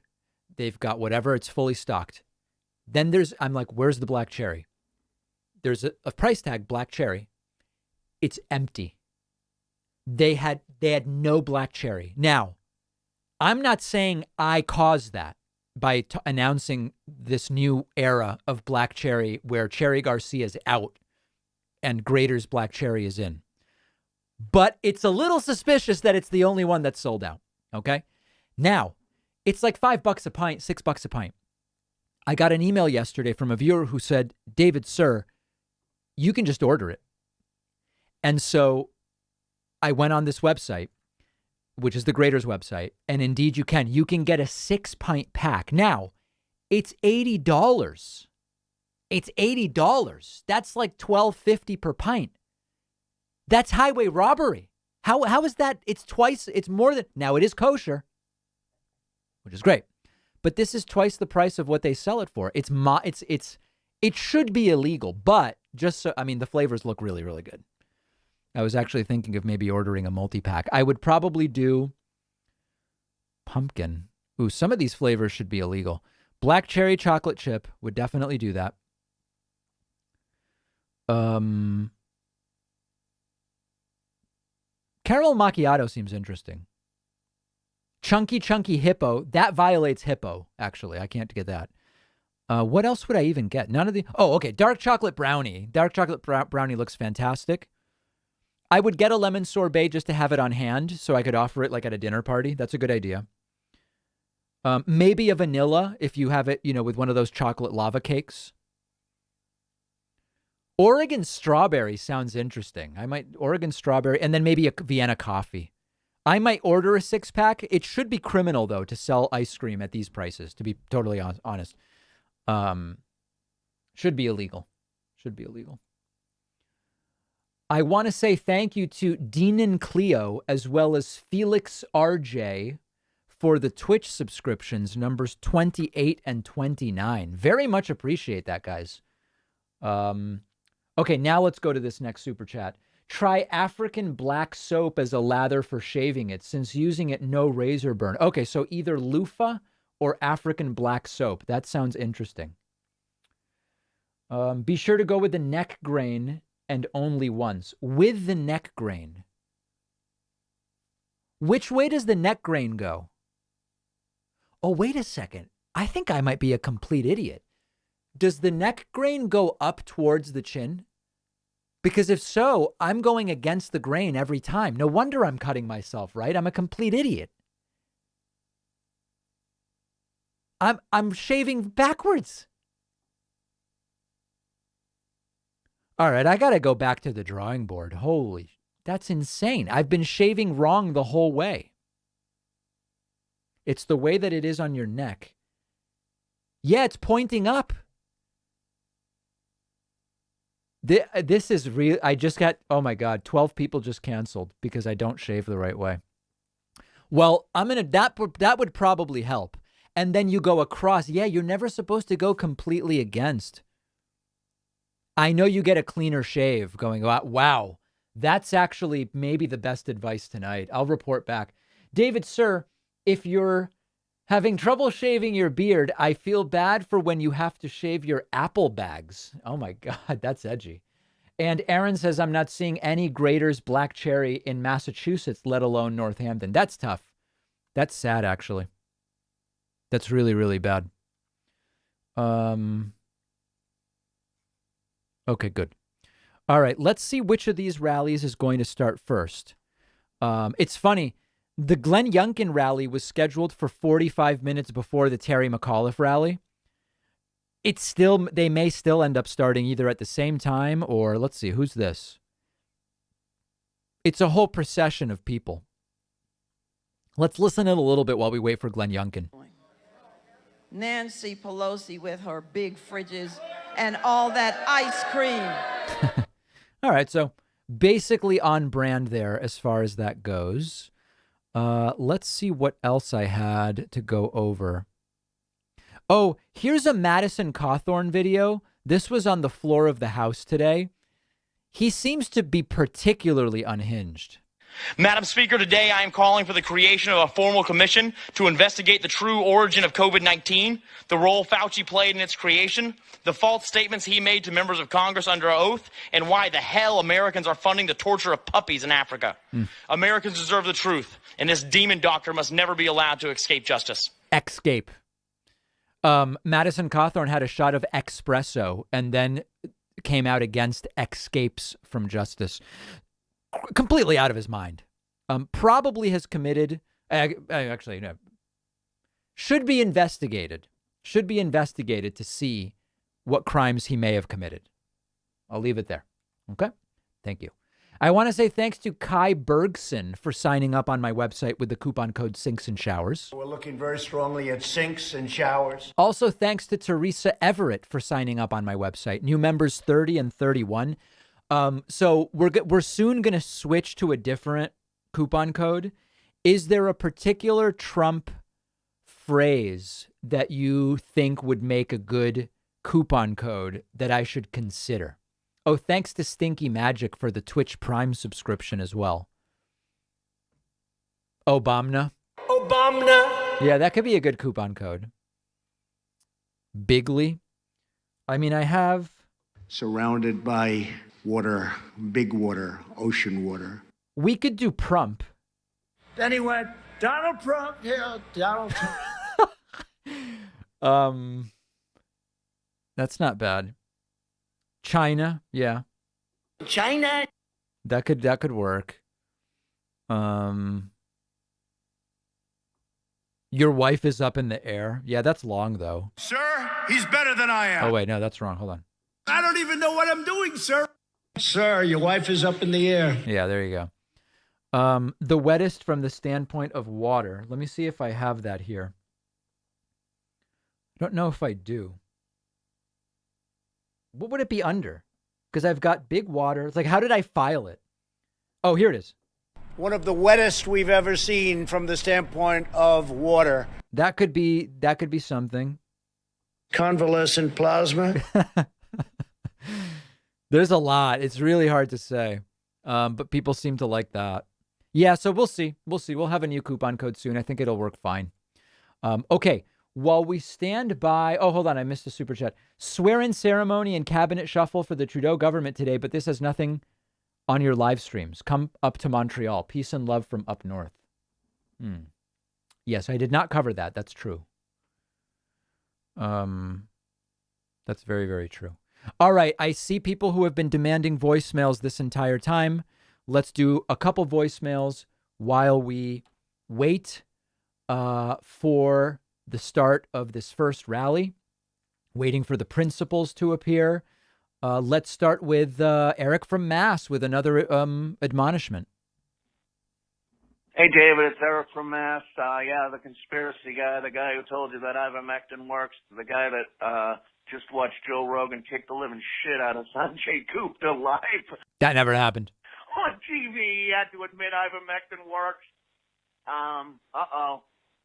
They've got whatever. It's fully stocked. Then I'm like, where's the black cherry? There's a price tag, black cherry. It's empty. They had no black cherry. Now, I'm not saying I caused that by announcing this new era of black cherry where Cherry Garcia's out and Grater's black cherry is in. But it's a little suspicious that it's the only one that's sold out. Okay. Now, it's like $5 a pint, $6 a pint. I got an email yesterday from a viewer who said, David, sir, you can just order it. And so I went on this website, which is the Grater's website, and indeed you can. You can get a 6-pint pack. Now, it's $80. It's $80. That's like $12.50 per pint. That's highway robbery. How is that? It's twice. It's more than. Now it is kosher, which is great, but this is twice the price of what they sell it for. It should be illegal, but just so, I mean, the flavors look really, really good. I was actually thinking of maybe ordering a multi-pack. I would probably do pumpkin. Ooh, some of these flavors should be illegal. Black cherry chocolate chip would definitely do that. Caramel macchiato seems interesting. Chunky hippo, that violates hippo, actually. I can't get that. What else would I even get? None of the... Oh, okay. Dark chocolate brownie. Dark chocolate brownie looks fantastic. I would get a lemon sorbet just to have it on hand so I could offer it like at a dinner party. That's a good idea. Maybe a vanilla if you have it, with one of those chocolate lava cakes. Oregon strawberry sounds interesting. Oregon strawberry, and then maybe a Vienna coffee. I might order a 6-pack. It should be criminal, though, to sell ice cream at these prices, to be totally honest. Should be illegal. I want to say thank you to Dean and Cleo as well as Felix RJ for the Twitch subscriptions, numbers 28 and 29. Very much appreciate that, guys. Okay, now let's go to this next super chat. Try African black soap as a lather for shaving it, since using it no razor burn. Okay, so either loofah or African black soap. That sounds interesting. Be sure to go with the neck grain and only once. With the neck grain. Which way does the neck grain go? Oh, wait a second. I think I might be a complete idiot. Does the neck grain go up towards the chin? Because if so, I'm going against the grain every time. No wonder I'm cutting myself, right? I'm a complete idiot. I'm shaving backwards. All right, I got to go back to the drawing board. Holy, that's insane. I've been shaving wrong the whole way. It's the way that it is on your neck. Yeah, it's pointing up. This is real. I just got, oh my God, 12 people just canceled because I don't shave the right way. Well, that would probably help. And then you go across. Yeah, you're never supposed to go completely against. I know you get a cleaner shave going, wow, that's actually maybe the best advice tonight. I'll report back. David, sir, if you're having trouble shaving your beard, I feel bad for when you have to shave your apple bags. Oh my God, that's edgy. And Aaron says, I'm not seeing any Grader's Black Cherry in Massachusetts, let alone Northampton. That's tough. That's sad, actually. That's really, really bad. Okay, good. All right, let's see which of these rallies is going to start first. It's funny. The Glenn Youngkin rally was scheduled for 45 minutes before the Terry McAuliffe rally. They may still end up starting either at the same time or, let's see, who's this? It's a whole procession of people. Let's listen in a little bit while we wait for Glenn Youngkin. Nancy Pelosi with her big fridges and all that ice cream. All right, so basically on brand there as far as that goes. Let's see what else I had to go over. Oh, here's a Madison Cawthorn video. This was on the floor of the House today. He seems to be particularly unhinged. Madam Speaker, today I am calling for the creation of a formal commission to investigate the true origin of COVID-19, the role Fauci played in its creation, the false statements he made to members of Congress under oath, and why the hell Americans are funding the torture of puppies in Africa. Americans deserve the truth, and this demon doctor must never be allowed to escape justice. Escape. Madison Cawthorn had a shot of espresso and then came out against escapes from justice. Completely out of his mind. Probably has committed, actually, no, should be investigated to see what crimes he may have committed. I'll leave it there. Okay. Thank you. I want to say thanks to Kai Bergson for signing up on my website with the coupon code Sinks and Showers. We're looking very strongly at sinks and showers. Also, thanks to Teresa Everett for signing up on my website. New members 30 and 31. So we're soon going to switch to a different coupon code. Is there a particular Trump phrase that you think would make a good coupon code that I should consider? Oh, thanks to Stinky Magic for the Twitch Prime subscription as well. Obama. Yeah, that could be a good coupon code. Bigly. I mean, I have... Surrounded by water, big water, ocean water. We could do Prump. Then he went, Donald Trump, yeah, Donald Trump. That's not bad. China, yeah. China. That could work. Your wife is up in the air. Yeah, that's long though. Sir, he's better than I am. Oh wait, no, that's wrong. Hold on. I don't even know what I'm doing, sir. Sir, your wife is up in the air. Yeah, there you go. The wettest from the standpoint of water. Let me see if I have that here. I don't know if I do. What would it be under? Because I've got big water. It's like, how did I file it? Oh, here it is. One of the wettest we've ever seen from the standpoint of water. That could be something. Convalescent plasma. There's a lot. It's really hard to say. But people seem to like that. Yeah, so we'll see. We'll have a new coupon code soon. I think it'll work fine. Okay. While we stand by, oh, hold on, I missed a super chat. Swear-in ceremony and cabinet shuffle for the Trudeau government today, but this has nothing on your live streams. Come up to Montreal. Peace and love from up north. Yes, I did not cover that. That's true. That's very, very true. All right, I see people who have been demanding voicemails this entire time. Let's do a couple voicemails while we wait for the start of this first rally, waiting for the principals to appear. Let's start with Eric from Mass with another admonishment. Hey, David, it's Eric from Mass. Yeah, the conspiracy guy, the guy who told you that ivermectin works, the guy that just watched Joe Rogan kick the living shit out of Sanjay Gupta live. That never happened. On TV, he had to admit ivermectin works.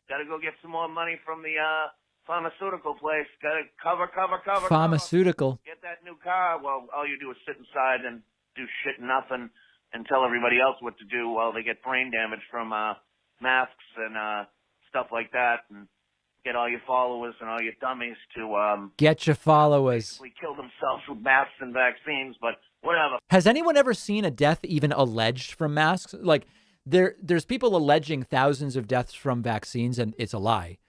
Gotta go get some more money from the pharmaceutical place. Gotta cover. Pharmaceutical. Get that new car. Well, all you do is sit inside and do shit and nothing and tell everybody else what to do while they get brain damage from masks and stuff like that, and get all your followers and all your dummies to get your followers. Basically kill themselves with masks and vaccines, but whatever. Has anyone ever seen a death even alleged from masks? Like, there's people alleging thousands of deaths from vaccines, and it's a lie.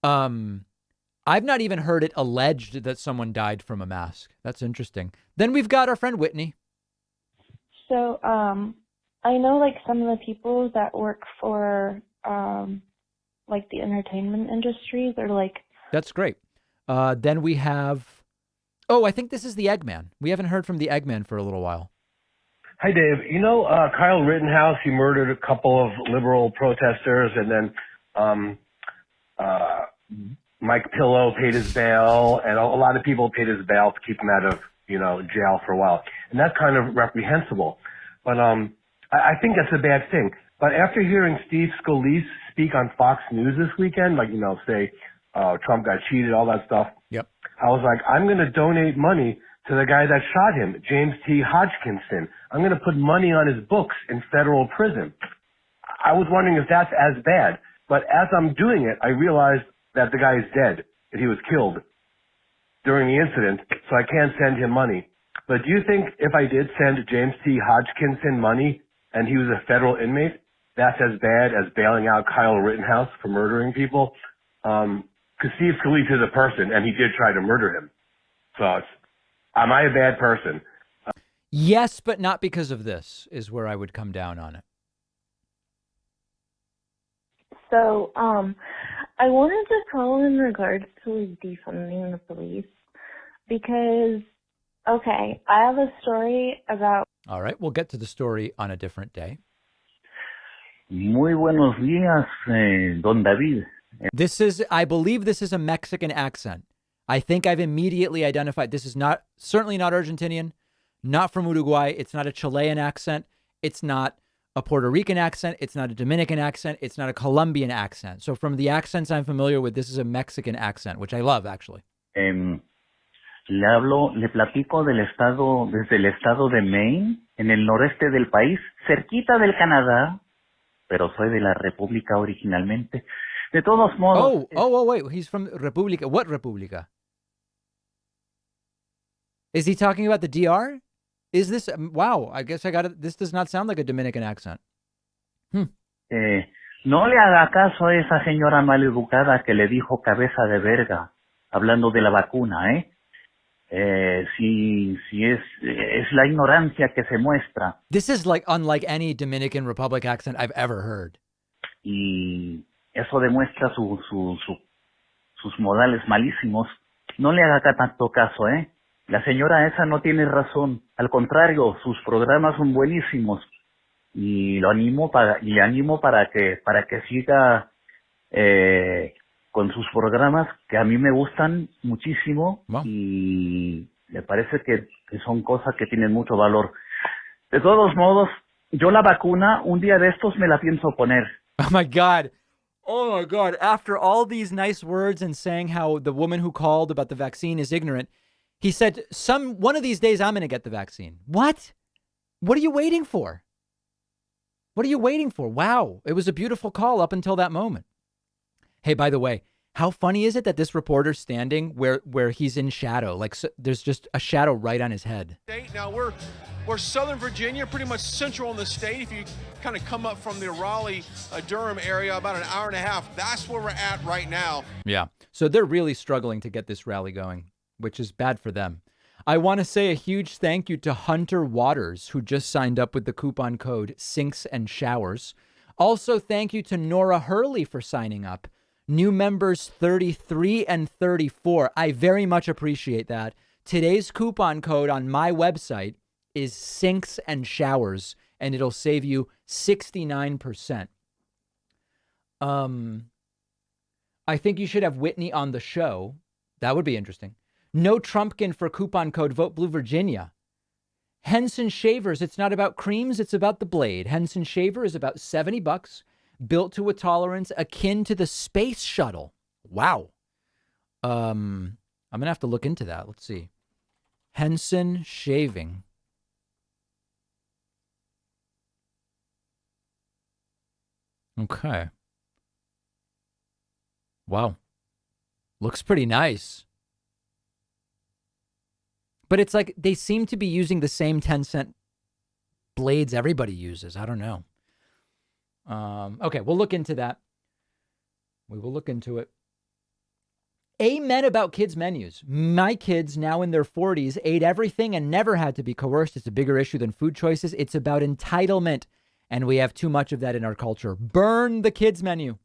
I've not even heard it alleged that someone died from a mask. That's interesting. Then we've got our friend Whitney. So, I know like some of the people that work for like the entertainment industry, they're like... That's great. Then we have... Oh, I think this is the Eggman. We haven't heard from the Eggman for a little while. Hi, Dave. You know, Kyle Rittenhouse, he murdered a couple of liberal protesters, and then Mike Pillow paid his bail, and a lot of people paid his bail to keep him out of, jail for a while. And that's kind of reprehensible. But I think that's a bad thing. But after hearing Steve Scalise speak on Fox News this weekend, like, say Trump got cheated, all that stuff, yep. I was like, I'm going to donate money to the guy that shot him, James T. Hodgkinson. I'm going to put money on his books in federal prison. I was wondering if that's as bad. But as I'm doing it, I realized that the guy is dead, that he was killed during the incident, so I can't send him money. But do you think if I did send James T. Hodgkinson money and he was a federal inmate, that's as bad as bailing out Kyle Rittenhouse for murdering people? Because Steve Scalise is a person, and he did try to murder him. So am I a bad person? Yes, but not because of this, is where I would come down on it. So, I wanted to call in regards to defunding the police because, okay, I have a story about... All right, we'll get to the story on a different day. Muy buenos días, Don David. I believe this is a Mexican accent. I think I've immediately identified, this is certainly not Argentinian, not from Uruguay. It's not a Chilean accent. It's not a Puerto Rican accent. It's not a Dominican accent. It's not a Colombian accent. So from the accents I'm familiar with, this is a Mexican accent, which I love, actually. Le platico desde el estado de Maine, en el noreste del país, cerquita del Canadá, pero soy de la República originalmente. De todos modos... wait, he's from República. What República? Is he talking about the DR? Is this... Wow, I guess I got it. This does not sound like a Dominican accent. No le haga caso a esa señora maleducada que le dijo cabeza de verga, hablando de la vacuna, si es la ignorancia que se muestra. This is like unlike any Dominican Republic accent I've ever heard. Y eso demuestra sus modales malísimos. No le haga tanto caso, ¿eh? La señora esa no tiene razón. Al contrario, sus programas son buenísimos. Y le animo para que siga con sus programas, que a mí me gustan muchísimo. Wow. Y me parece que son cosas que tienen mucho valor. De todos modos, yo la vacuna, un día de estos me la pienso poner. Oh my God. Oh my God. After all these nice words and saying how the woman who called about the vaccine is ignorant, he said, one of these days I'm going to get the vaccine. What? What are you waiting for? What are you waiting for? Wow. It was a beautiful call up until that moment. Hey, by the way, how funny is it that this reporter's standing where he's in shadow? Like, so, there's just a shadow right on his head. Now, we're Southern Virginia, pretty much central in the state. If you kind of come up from the Raleigh-Durham area, about an hour and a half, that's where we're at right now. Yeah. So they're really struggling to get this rally going, which is bad for them. I want to say a huge thank you to Hunter Waters, who just signed up with the coupon code Sinks and Showers. Also, thank you to Nora Hurley for signing up. New members 33 and 34. I very much appreciate that. Today's coupon code on my website is Sinks and Showers, and it'll save you 69%. I think you should have Whitney on the show. That would be interesting. No Trumpkin for coupon code Vote Blue Virginia. Henson Shavers, it's not about creams, it's about the blade. Henson Shaver is about $70, built to a tolerance akin to the space shuttle. Wow. I'm going to have to look into that. Let's see. Henson Shaving. Okay. Wow. Looks pretty nice. But it's like they seem to be using the same 10-cent blades everybody uses. I don't know. Okay, we'll look into that. We will look into it. Amen about kids' menus. My kids, now in their 40s, ate everything and never had to be coerced. It's a bigger issue than food choices. It's about entitlement, and we have too much of that in our culture. Burn the kids' menu.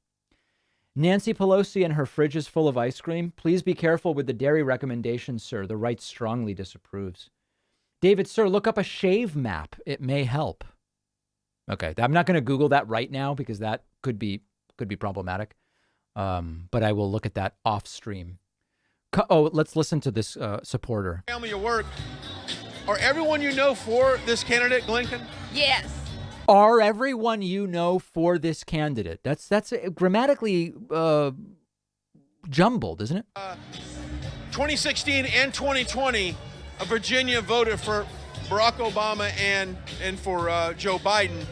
Nancy Pelosi and her fridge is full of ice cream. Please be careful with the dairy recommendations, sir. The right strongly disapproves. David, sir, look up a shave map. It may help. Okay, I'm not going to Google that right now because that could be problematic. But I will look at that off stream. Let's listen to this supporter. Family at work. Are everyone you know for this candidate, Glenn? Yes. Are everyone you know for this candidate? That's grammatically jumbled, isn't it? 2016 and 2020, Virginia voted for Barack Obama and for Joe Biden,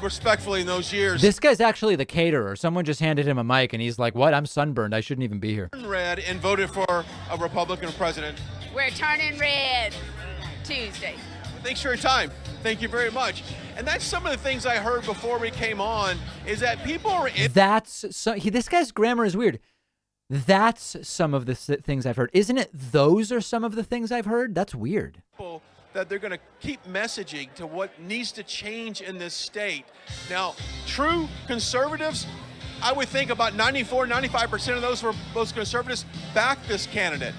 respectfully, in those years. This guy's actually the caterer. Someone just handed him a mic, and he's like, what? I'm sunburned. I shouldn't even be here. Red and voted for a Republican president. We're turning red Tuesday. Thanks for your time. Thank you very much. And that's some of the things I heard before we came on, is that people are... This guy's grammar is weird. That's some of the things I've heard. Isn't it those are some of the things I've heard? That's weird. That they're going to keep messaging to what needs to change in this state. Now, true conservatives, I would think about 95% of those conservatives back this candidate.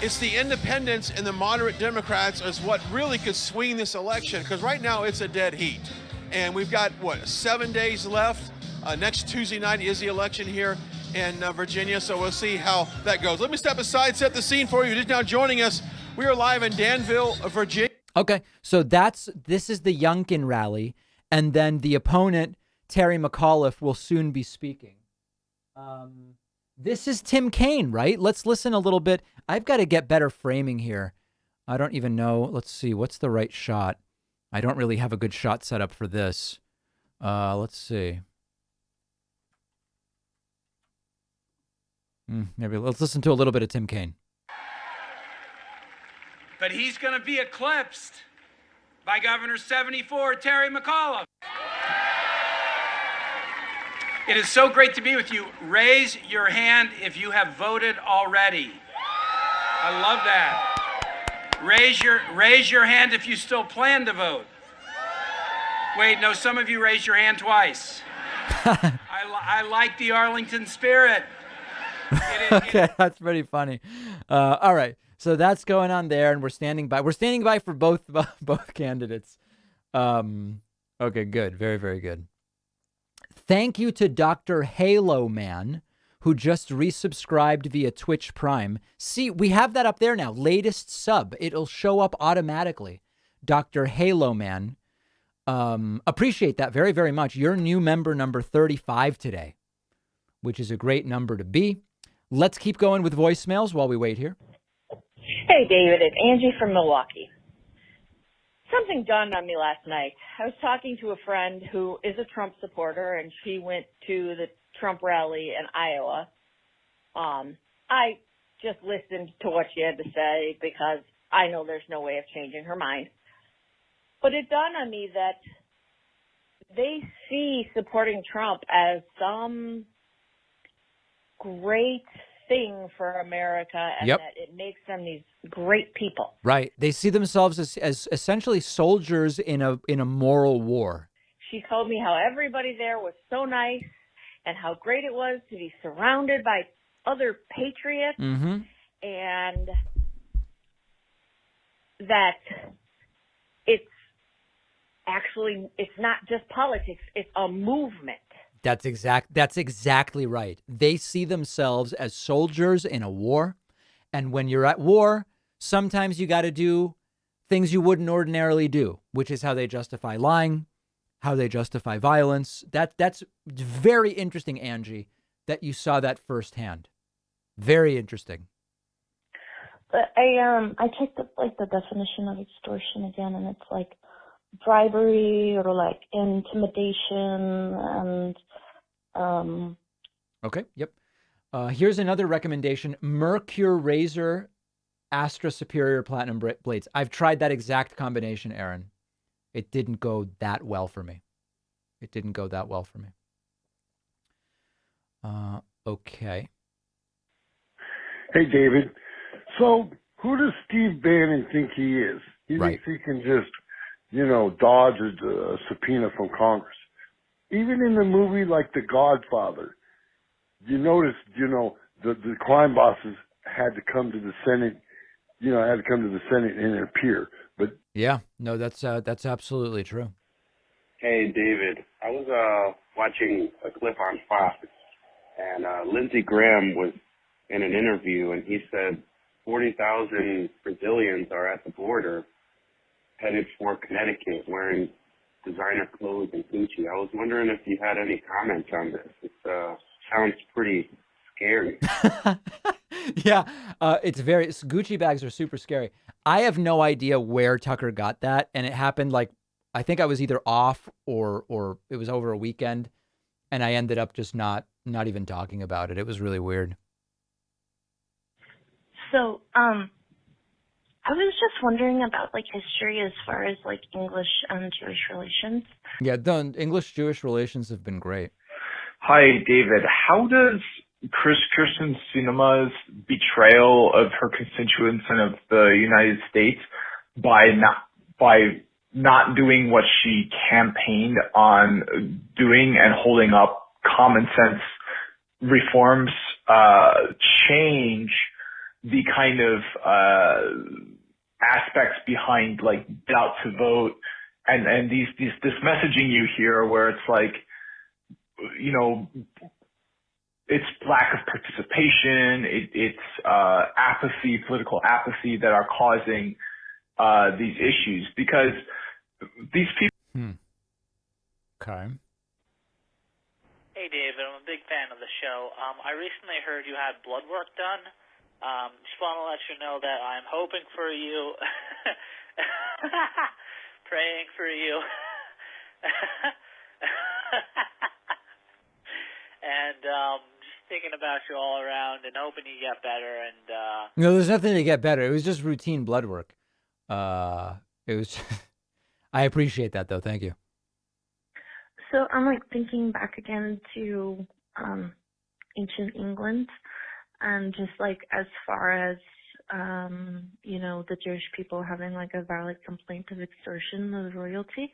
It's the independents and the moderate Democrats is what really could swing this election, because right now it's a dead heat. And we've got, 7 days left? Next Tuesday night is the election here in Virginia, so we'll see how that goes. Let me step aside, set the scene for you. Just now joining us, we are live in Danville, Virginia. Okay, so this is the Youngkin rally, and then the opponent, Terry McAuliffe, will soon be speaking. This is Tim Kaine, right? Let's listen a little bit. I've got to get better framing here. I don't even know. Let's see. What's the right shot? I don't really have a good shot set up for this. Let's see. Maybe let's listen to a little bit of Tim Kaine. But he's going to be eclipsed by Governor 74, Terry McAuliffe. It is so great to be with you. Raise your hand if you have voted already. I love that. Raise your hand if you still plan to vote. Wait, no, some of you raised your hand twice. I like the Arlington spirit. Okay, that's pretty funny. All right, so that's going on there, and we're standing by. We're standing by for both candidates. Okay, good, very, very good. Thank you to Dr. Halo Man, who just resubscribed via Twitch Prime. See, we have that up there now. Latest sub. It'll show up automatically. Dr. Halo Man. Appreciate that very, very much. You're new member number 35 today, which is a great number to be. Let's keep going with voicemails while we wait here. Hey, David. It's Angie from Milwaukee. Something dawned on me last night. I was talking to a friend who is a Trump supporter, and she went to the Trump rally in Iowa. I just listened to what she had to say because I know there's no way of changing her mind. But it dawned on me that they see supporting Trump as some great thing for America, and Yep. that it makes them these great people. Right. They see themselves as essentially soldiers in a moral war. She told me how everybody there was so nice and how great it was to be surrounded by other patriots, Mm-hmm. and that it's not just politics, it's a movement. That's exactly right. They see themselves as soldiers in a war. And when you're at war, sometimes you got to do things you wouldn't ordinarily do, which is how they justify lying, how they justify violence. That's very interesting, Angie, that you saw that firsthand. Very interesting. But I checked up like the definition of extortion again, and it's like bribery or like intimidation and Okay. Yep. Here's another recommendation: Mercure Razor Astra Superior Platinum Blades. I've tried that exact combination, Aaron. It didn't go that well for me. Okay. Hey, David. So, who does Steve Bannon think he is? He Right. thinks he can just, dodge a subpoena from Congress. Even in the movie like The Godfather, you notice, the crime bosses had to come to the Senate, and appear. But Yeah. No, that's absolutely true. Hey, David. I was watching a clip on Fox, and Lindsey Graham was in an interview, and he said 40,000 Brazilians are at the border headed for Connecticut wearing designer clothes and Gucci. I was wondering if you had any comments on this. It sounds pretty scary. Yeah, Gucci bags are super scary. I have no idea where Tucker got that, and it happened I think I was either off or it was over a weekend, and I ended up just not even talking about it. It was really weird. so I was just wondering about history as far as English and Jewish relations. Yeah, the English-Jewish relations have been great. Hi, David. How does Kirsten Sinema's betrayal of her constituents and of the United States by not doing what she campaigned on doing and holding up common sense reforms change the kind of aspects behind out to vote and this messaging you hear where it's it's lack of participation, it's apathy, political apathy that are causing these issues because these people. Okay. Hey, David, I'm a big fan of the show. I recently heard you had blood work done. Just want to let you know that I'm hoping for you, praying for you, and just thinking about you all around and hoping you get better. And No, there's nothing to get better. It was just routine blood work. It was. I appreciate that though. Thank you. So I'm thinking back again to ancient England, and just as far as the Jewish people having like a valid complaint of extortion of royalty.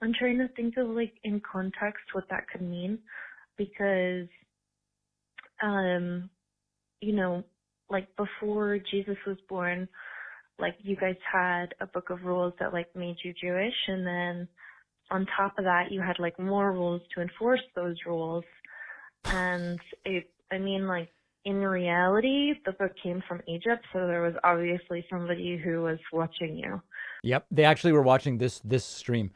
I'm trying to think of like in context what that could mean, because, like before Jesus was born, like you guys had a book of rules that like made you Jewish, and then on top of that you had like more rules to enforce those rules. And in reality, the book came from Egypt, so there was obviously somebody who was watching you. Yep, they actually were watching this stream.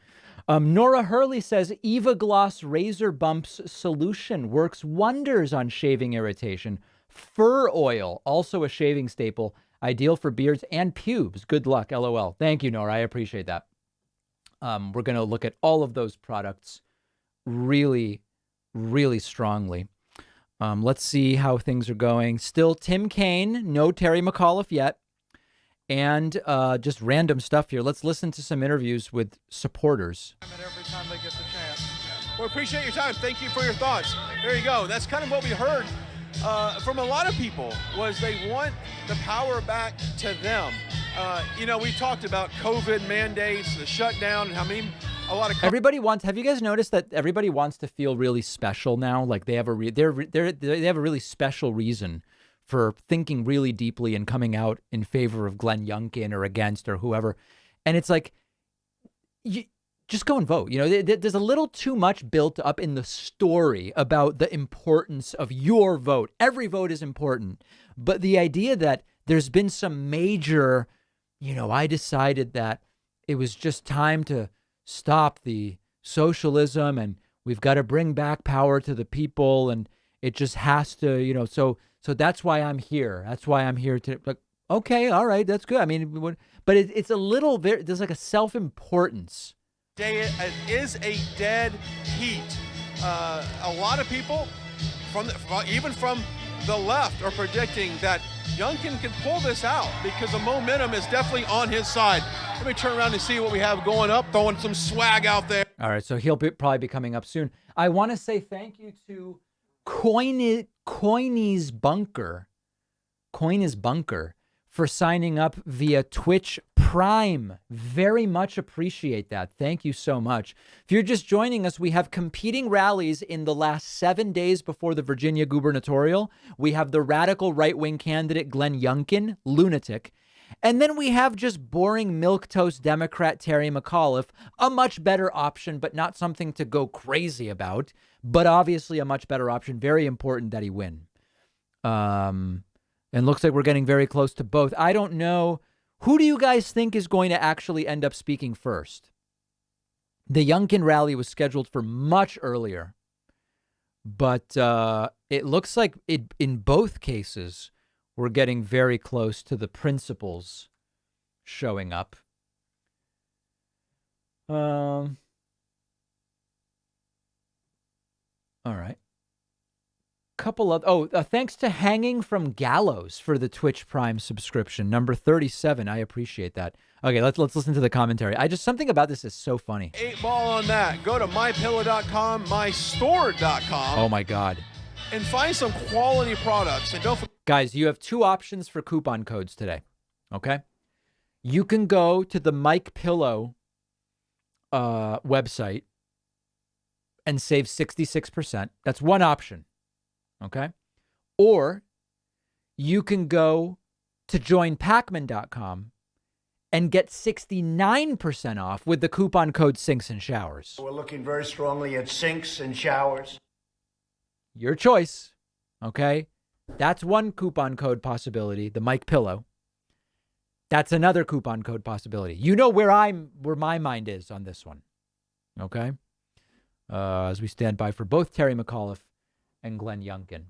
Nora Hurley says Eva Gloss Razor Bumps solution works wonders on shaving irritation. Fur oil, also a shaving staple, ideal for beards and pubes. Good luck, LOL. Thank you, Nora. I appreciate that. We're going to look at all of those products really, really strongly. Let's see how things are going. Still Tim Kaine, no Terry McAuliffe yet. And just random stuff here. Let's listen to some interviews with supporters. Every time they get the chance. We appreciate your time. Thank you for your thoughts. There you go. That's kind of what we heard from a lot of people, was they want the power back to them. We talked about COVID mandates, the shutdown, and everybody wants. Have you guys noticed that everybody wants to feel really special now? Like they have they have a really special reason for thinking really deeply and coming out in favor of Glenn Youngkin or against or whoever. And it's like, you just go and vote. There's a little too much built up in the story about the importance of your vote. Every vote is important. But the idea that there's been some major, I decided that it was just time to stop the socialism and we've got to bring back power to the people and it just has to, so that's why I'm here. That's why I'm here to, like, okay, all right, that's good. But it's a little, there's like a self-importance. It is a dead heat. A lot of people, even from the left, are predicting that Youngkin can pull this out because the momentum is definitely on his side. Let me turn around and see what we have going up, throwing some swag out there. All right, so he'll probably be coming up soon. I want to say thank you to Coiney's Bunker for signing up via Twitch Prime. Very much appreciate that. Thank you so much. If you're just joining us, we have competing rallies in the last 7 days before the Virginia Gubernatorial. We have the radical right-wing candidate Glenn Youngkin, lunatic. And then we have just boring milquetoast Democrat Terry McAuliffe, a much better option, but not something to go crazy about, but obviously a much better option. Very important that he win. And looks like we're getting very close to both. I don't know. Who do you guys think is going to actually end up speaking first? The Youngkin rally was scheduled for much earlier, but it looks like in both cases, we're getting very close to the principals showing up. All right. Couple of thanks to Hanging from Gallows for the Twitch Prime subscription, number 37. I appreciate that. Okay, let's listen to the commentary. Something about this is so funny. 8 ball on that. Go to mypillow.com, mystore.com. Oh my God. And find some quality products. And don't forget, guys, you have two options for coupon codes today. Okay, you can go to the Mike Pillow website and save 66%. That's one option. Okay. Or you can go to joinpacman.com and get 69% off with the coupon code Sinks and Showers. We're looking very strongly at sinks and showers. Your choice. Okay. That's one coupon code possibility, the Mike Pillow. That's another coupon code possibility. You know where my mind is on this one. Okay. As we stand by for both Terry McAuliffe and Glenn Youngkin.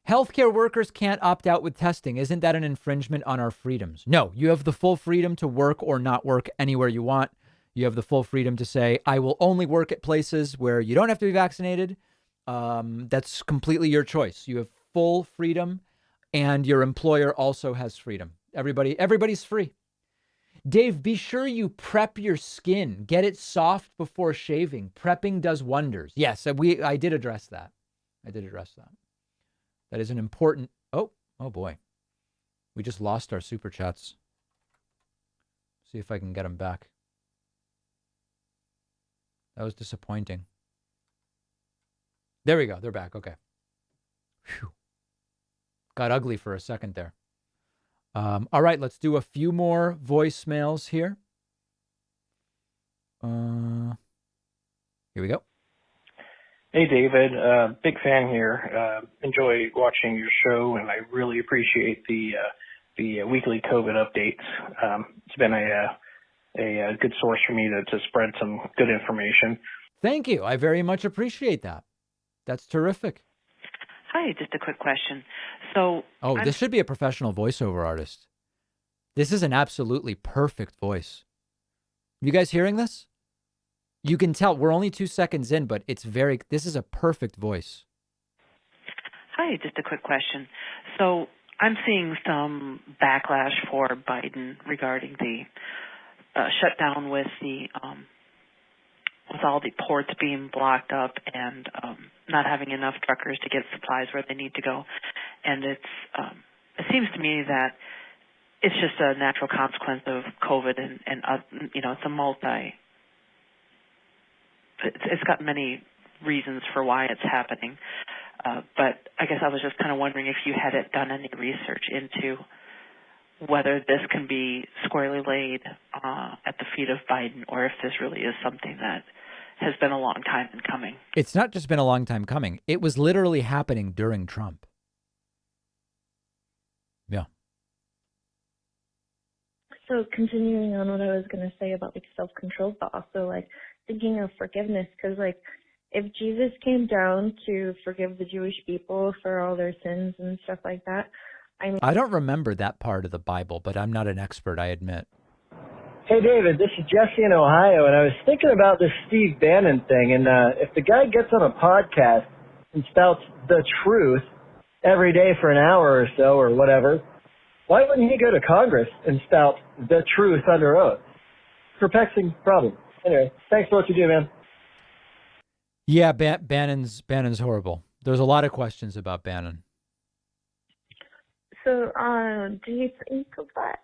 Healthcare workers can't opt out with testing. Isn't that an infringement on our freedoms? No, you have the full freedom to work or not work anywhere you want. You have the full freedom to say, I will only work at places where you don't have to be vaccinated. That's completely your choice. You have full freedom, and your employer also has freedom. Everybody's free. Dave, be sure you prep your skin. Get it soft before shaving. Prepping does wonders. Yes, I did address that. That is an important. Oh boy. We just lost our super chats. See if I can get them back. That was disappointing. There we go. They're back. Okay. Whew. Got ugly for a second there. All right, let's do a few more voicemails here. Here we go. Hey, David. Big fan here. Enjoy watching your show, and I really appreciate the weekly COVID updates. It's been a good source for me to spread some good information. Thank you. I very much appreciate that. That's terrific. Hi, just a quick question. So, this should be a professional voiceover artist. This is an absolutely perfect voice. You guys hearing this? You can tell we're only 2 seconds in, but this is a perfect voice. Hi, just a quick question. So I'm seeing some backlash for Biden regarding the shutdown with with all the ports being blocked up and not having enough truckers to get supplies where they need to go. And it seems to me that it's just a natural consequence of COVID and it's got many reasons for why it's happening. But I guess I was just kind of wondering if you had done any research into whether this can be squarely laid at the feet of Biden, or if this really is something that has been a long time in coming. It's not just been a long time coming. It was literally happening during Trump. Yeah. So continuing on what I was going to say about like self-control, but also like thinking of forgiveness, because like if Jesus came down to forgive the Jewish people for all their sins and stuff like that, I don't remember that part of the Bible, but I'm not an expert, I admit. Hey, David, this is Jesse in Ohio, and I was thinking about this Steve Bannon thing, and if the guy gets on a podcast and spouts the truth every day for an hour or so or whatever, why wouldn't he go to Congress and spout the truth under oath? Perplexing problem. Anyway, thanks for what you do, man. Yeah, Bannon's horrible. There's a lot of questions about Bannon. So, do you think that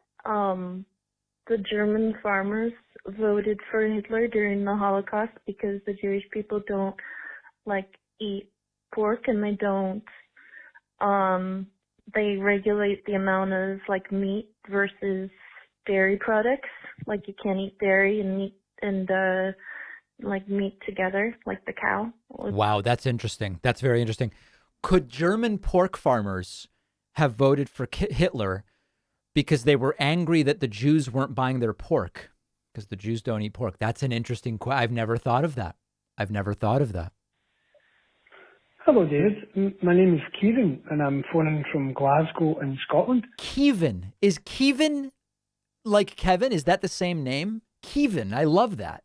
the German farmers voted for Hitler during the Holocaust because the Jewish people don't eat pork, and they regulate the amount of meat versus dairy products? Like you can't eat dairy and meat and meat together, like the cow. Wow, that's interesting. That's very interesting. Could German pork farmers have voted for Hitler because they were angry that the Jews weren't buying their pork? Because the Jews don't eat pork. That's an interesting question. I've never thought of that. Hello, David. My name is Kevin, and I'm phoning from Glasgow in Scotland. Kevin. Is Kevin like Kevin? Is that the same name? Kevin. I love that.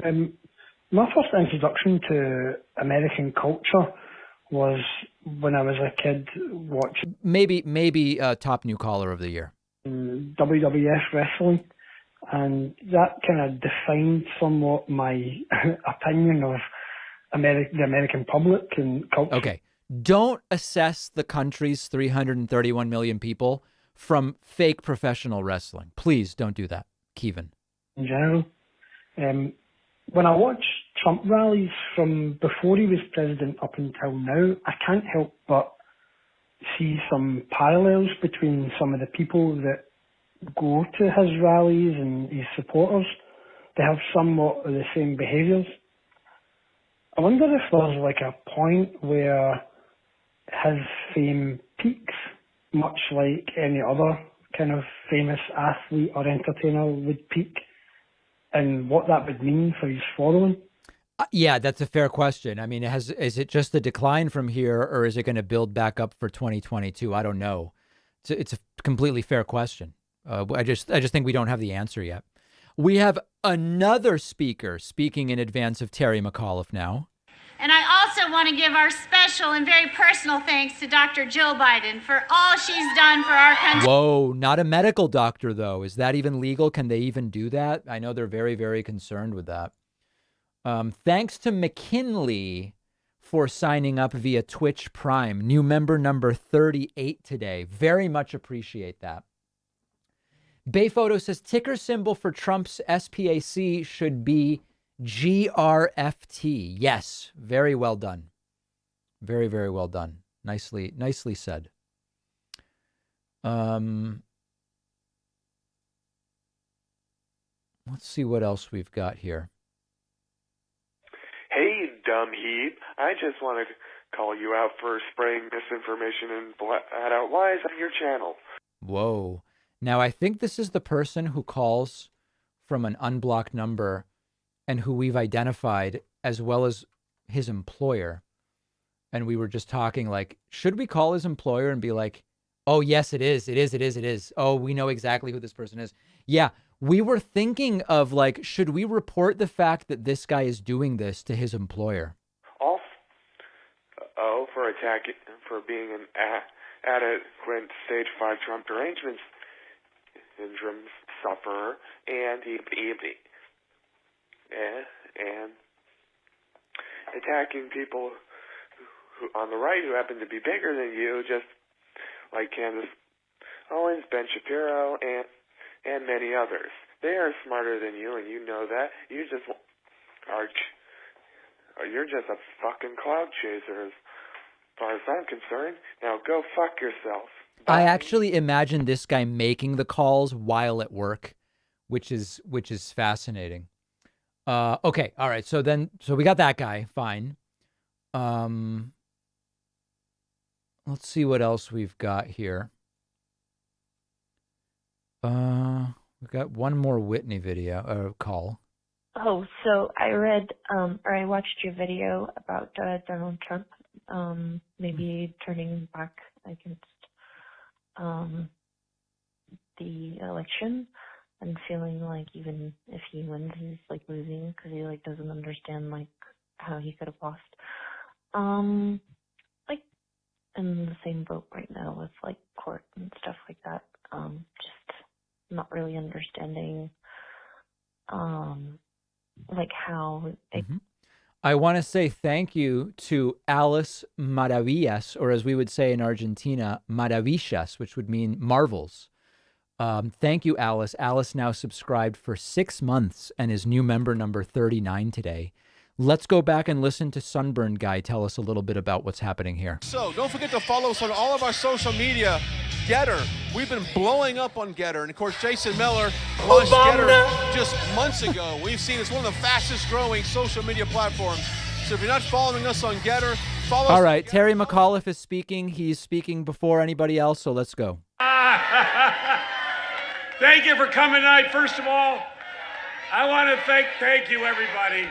My first introduction to American culture was when I was a kid watching maybe top new caller of the year, WWF wrestling, and that kind of defined somewhat my opinion of the American public and culture. Okay, don't assess the country's 331 million people from fake professional wrestling. Please don't do that, Kevin. In general, when I watch Trump rallies from before he was president up until now, I can't help but see some parallels between some of the people that go to his rallies and his supporters. They have somewhat of the same behaviours. I wonder if there's a point where his fame peaks, much like any other kind of famous athlete or entertainer would peak, and what that would mean for his following. Yeah, that's a fair question. I mean, is it just a decline from here, or is it going to build back up for 2022? I don't know. It's a completely fair question. I just think we don't have the answer yet. We have another speaker speaking in advance of Terry McAuliffe now. And I also want to give our special and very personal thanks to Dr. Jill Biden for all she's done for our country. Whoa, not a medical doctor, though. Is that even legal? Can they even do that? I know they're very, very concerned with that. Thanks to McKinley for signing up via Twitch Prime. New member number 38 today. Very much appreciate that. Bayphoto says ticker symbol for Trump's SPAC should be GRFT. Yes, very well done. Very, very well done. Nicely said. Let's see what else we've got here. Hey, dumb heap. I just want to call you out for spraying misinformation and flat-out lies on your channel. Whoa. Now, I think this is the person who calls from an unblocked number and who we've identified as well as his employer. And we were just talking like, should we call his employer and be like, oh, yes, it is. It is. Oh, we know exactly who this person is. Yeah. We were thinking of like, should we report the fact that this guy is doing this to his employer? For being an adequate stage 5 Trump derangement syndrome sufferer and attacking people who on the right who happen to be bigger than you, just like Candace Owens, Ben Shapiro, and many others. They are smarter than you, and you know that. You're just a fucking cloud chaser as far as I'm concerned. Now go fuck yourself. I actually imagine this guy making the calls while at work, which is fascinating. Okay, all right. So we got that guy. Fine. Let's see what else we've got here. We've got one more Whitney video call. Oh, so I read or I watched your video about Donald Trump maybe turning back against the election and feeling like even if he wins, he's like losing because he like doesn't understand like how he could have lost. Like in the same boat right now with like court and stuff like that. Just not really understanding like how I want to say thank you to Alice Maravillas, or as we would say in Argentina, Maravillas, which would mean marvels. Thank you, Alice. Alice now subscribed for 6 months and is new member number 39 today. Let's go back and listen to Sunburn Guy tell us a little bit about what's happening here. So don't forget to follow us on all of our social media. Getter. We've been blowing up on Getter. And, of course, Jason Miller launched Getter just months ago. We've seen it's one of the fastest growing social media platforms. So if you're not following us on Getter, follow us. All right. Terry McAuliffe is speaking. He's speaking before anybody else, so let's go. Thank you for coming tonight. First of all, I want to thank you, everybody.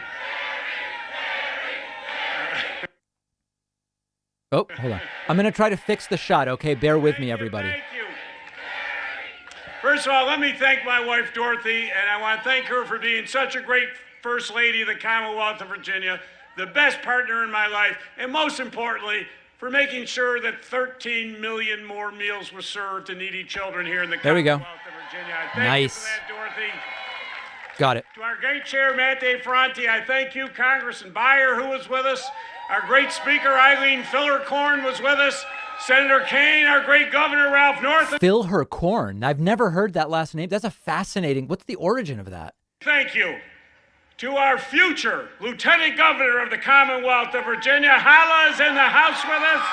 Oh, hold on. I'm going to try to fix the shot, okay? Bear with me, everybody. Thank you. First of all, let me thank my wife, Dorothy, and I want to thank her for being such a great First Lady of the Commonwealth of Virginia, the best partner in my life, and most importantly, for making sure that 13 million more meals were served to needy children here in the Commonwealth of Virginia. I thank you for that, Dorothy. Got it. To our great chair, Matt DeFronti, I thank you, Congressman Beyer, who was with us. Our great speaker, Eileen Fillercorn, was with us. Senator Kane, our great governor, Ralph Northam. Fillercorn. I've never heard that last name. That's a fascinating. What's the origin of that? Thank you. To our future Lieutenant Governor of the Commonwealth of Virginia, Hala is in the House with us.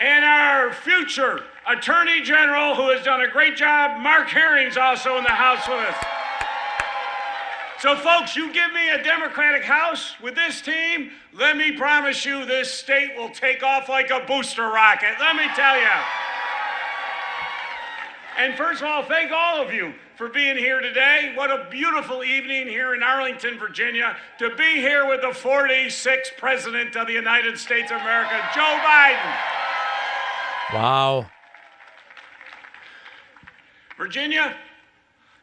And our future Attorney General, who has done a great job, Mark Herring's also in the House with us. So, folks, you give me a Democratic House with this team, let me promise you this state will take off like a booster rocket. Let me tell you. And first of all, thank all of you for being here today. What a beautiful evening here in Arlington, Virginia, to be here with the 46th President of the United States of America, Joe Biden. Wow. Virginia,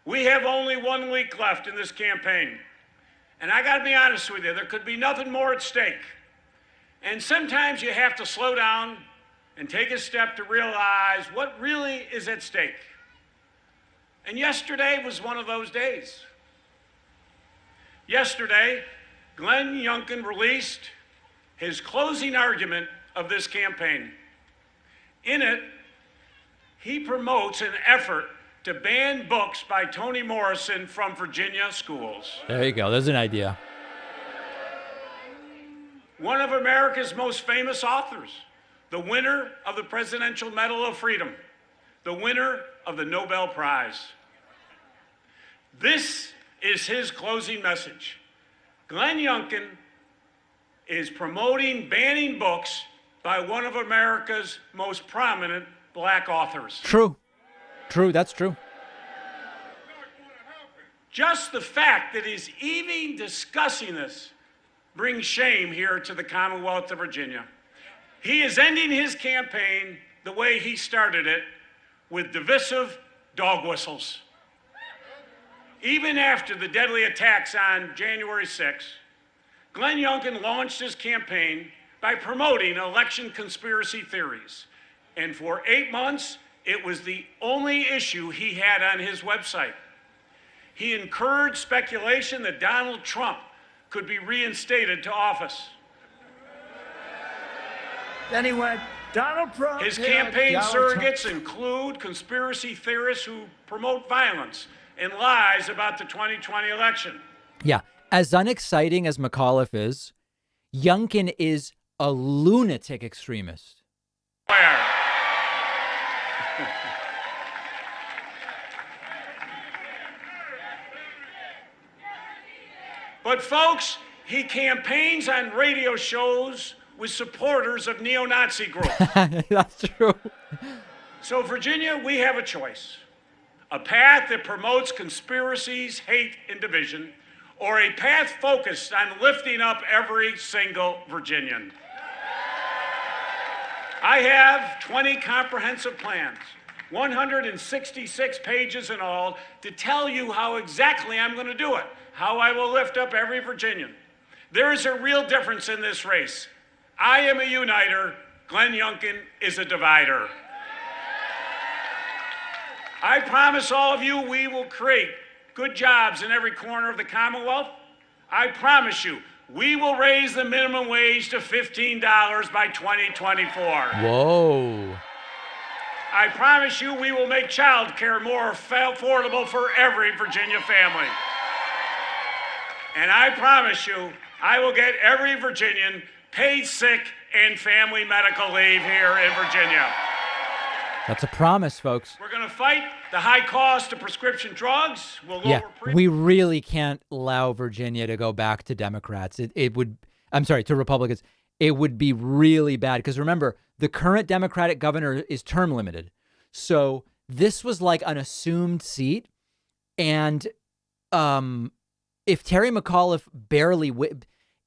we have only 1 week left in this campaign. And I got to be honest with you, there could be nothing more at stake. And sometimes you have to slow down and take a step to realize what really is at stake. And yesterday was one of those days. Yesterday, Glenn Youngkin released his closing argument of this campaign. In it, he promotes an effort to ban books by Toni Morrison from Virginia schools. There you go. There's an idea. One of America's most famous authors, the winner of the Presidential Medal of Freedom, the winner of the Nobel Prize. This is his closing message. Glenn Youngkin is promoting banning books by one of America's most prominent black authors. True. True, that's true. Just the fact that he's even discussing this brings shame here to the Commonwealth of Virginia. He is ending his campaign the way he started it, with divisive dog whistles. Even after the deadly attacks on January 6th, Glenn Youngkin launched his campaign by promoting election conspiracy theories. And for 8 months, it was the only issue he had on his website. He encouraged speculation that Donald Trump could be reinstated to office. Then he went, Donald Trump. His here, campaign Donald surrogates Trump. include conspiracy theorists who promote violence and lies about the 2020 election. Yeah. As unexciting as McAuliffe is, Youngkin is a lunatic extremist. Where? But folks, he campaigns on radio shows with supporters of neo-Nazi groups. That's true. So Virginia, we have a choice. A path that promotes conspiracies, hate, and division, or a path focused on lifting up every single Virginian. I have 20 comprehensive plans, 166 pages in all, to tell you how exactly I'm going to do it, how I will lift up every Virginian. There is a real difference in this race. I am a uniter. Glenn Youngkin is a divider. I promise all of you we will create good jobs in every corner of the Commonwealth. I promise you we will raise the minimum wage to $15 by 2024. Whoa. I promise you we will make child care more affordable for every Virginia family. And I promise you I will get every Virginian paid sick and family medical leave here in Virginia. That's a promise, folks. We're going to fight the high cost of prescription drugs. We'll lower We really can't allow Virginia to go back to Democrats. It would, I'm sorry, to Republicans. It would be really bad because remember, the current Democratic governor is term limited. So this was like an assumed seat. And if Terry McAuliffe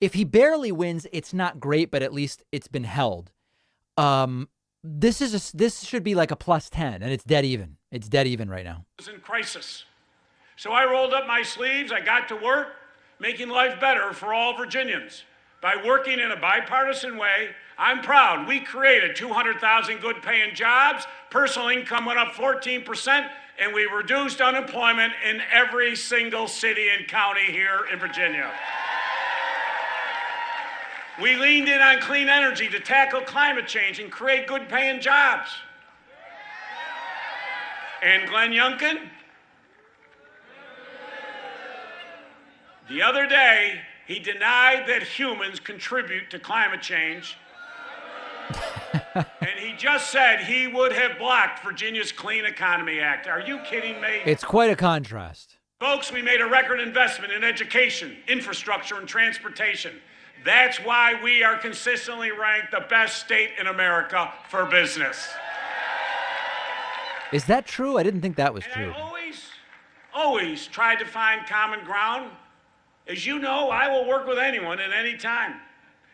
if he barely wins, it's not great, but at least it's been held. This should be like a +10, and it's dead even. It's dead even right now. Was in crisis. So I rolled up my sleeves. I got to work making life better for all Virginians. By working in a bipartisan way, I'm proud we created 200,000 good-paying jobs, personal income went up 14%, and we reduced unemployment in every single city and county here in Virginia. We leaned in on clean energy to tackle climate change and create good-paying jobs. And Glenn Youngkin, the other day, he denied that humans contribute to climate change. And he just said he would have blocked Virginia's Clean Economy Act. Are you kidding me? It's quite a contrast. Folks, we made a record investment in education, infrastructure, and transportation. That's why we are consistently ranked the best state in America for business. Is that true? I didn't think that was true. I always tried to find common ground. As you know, I will work with anyone at any time,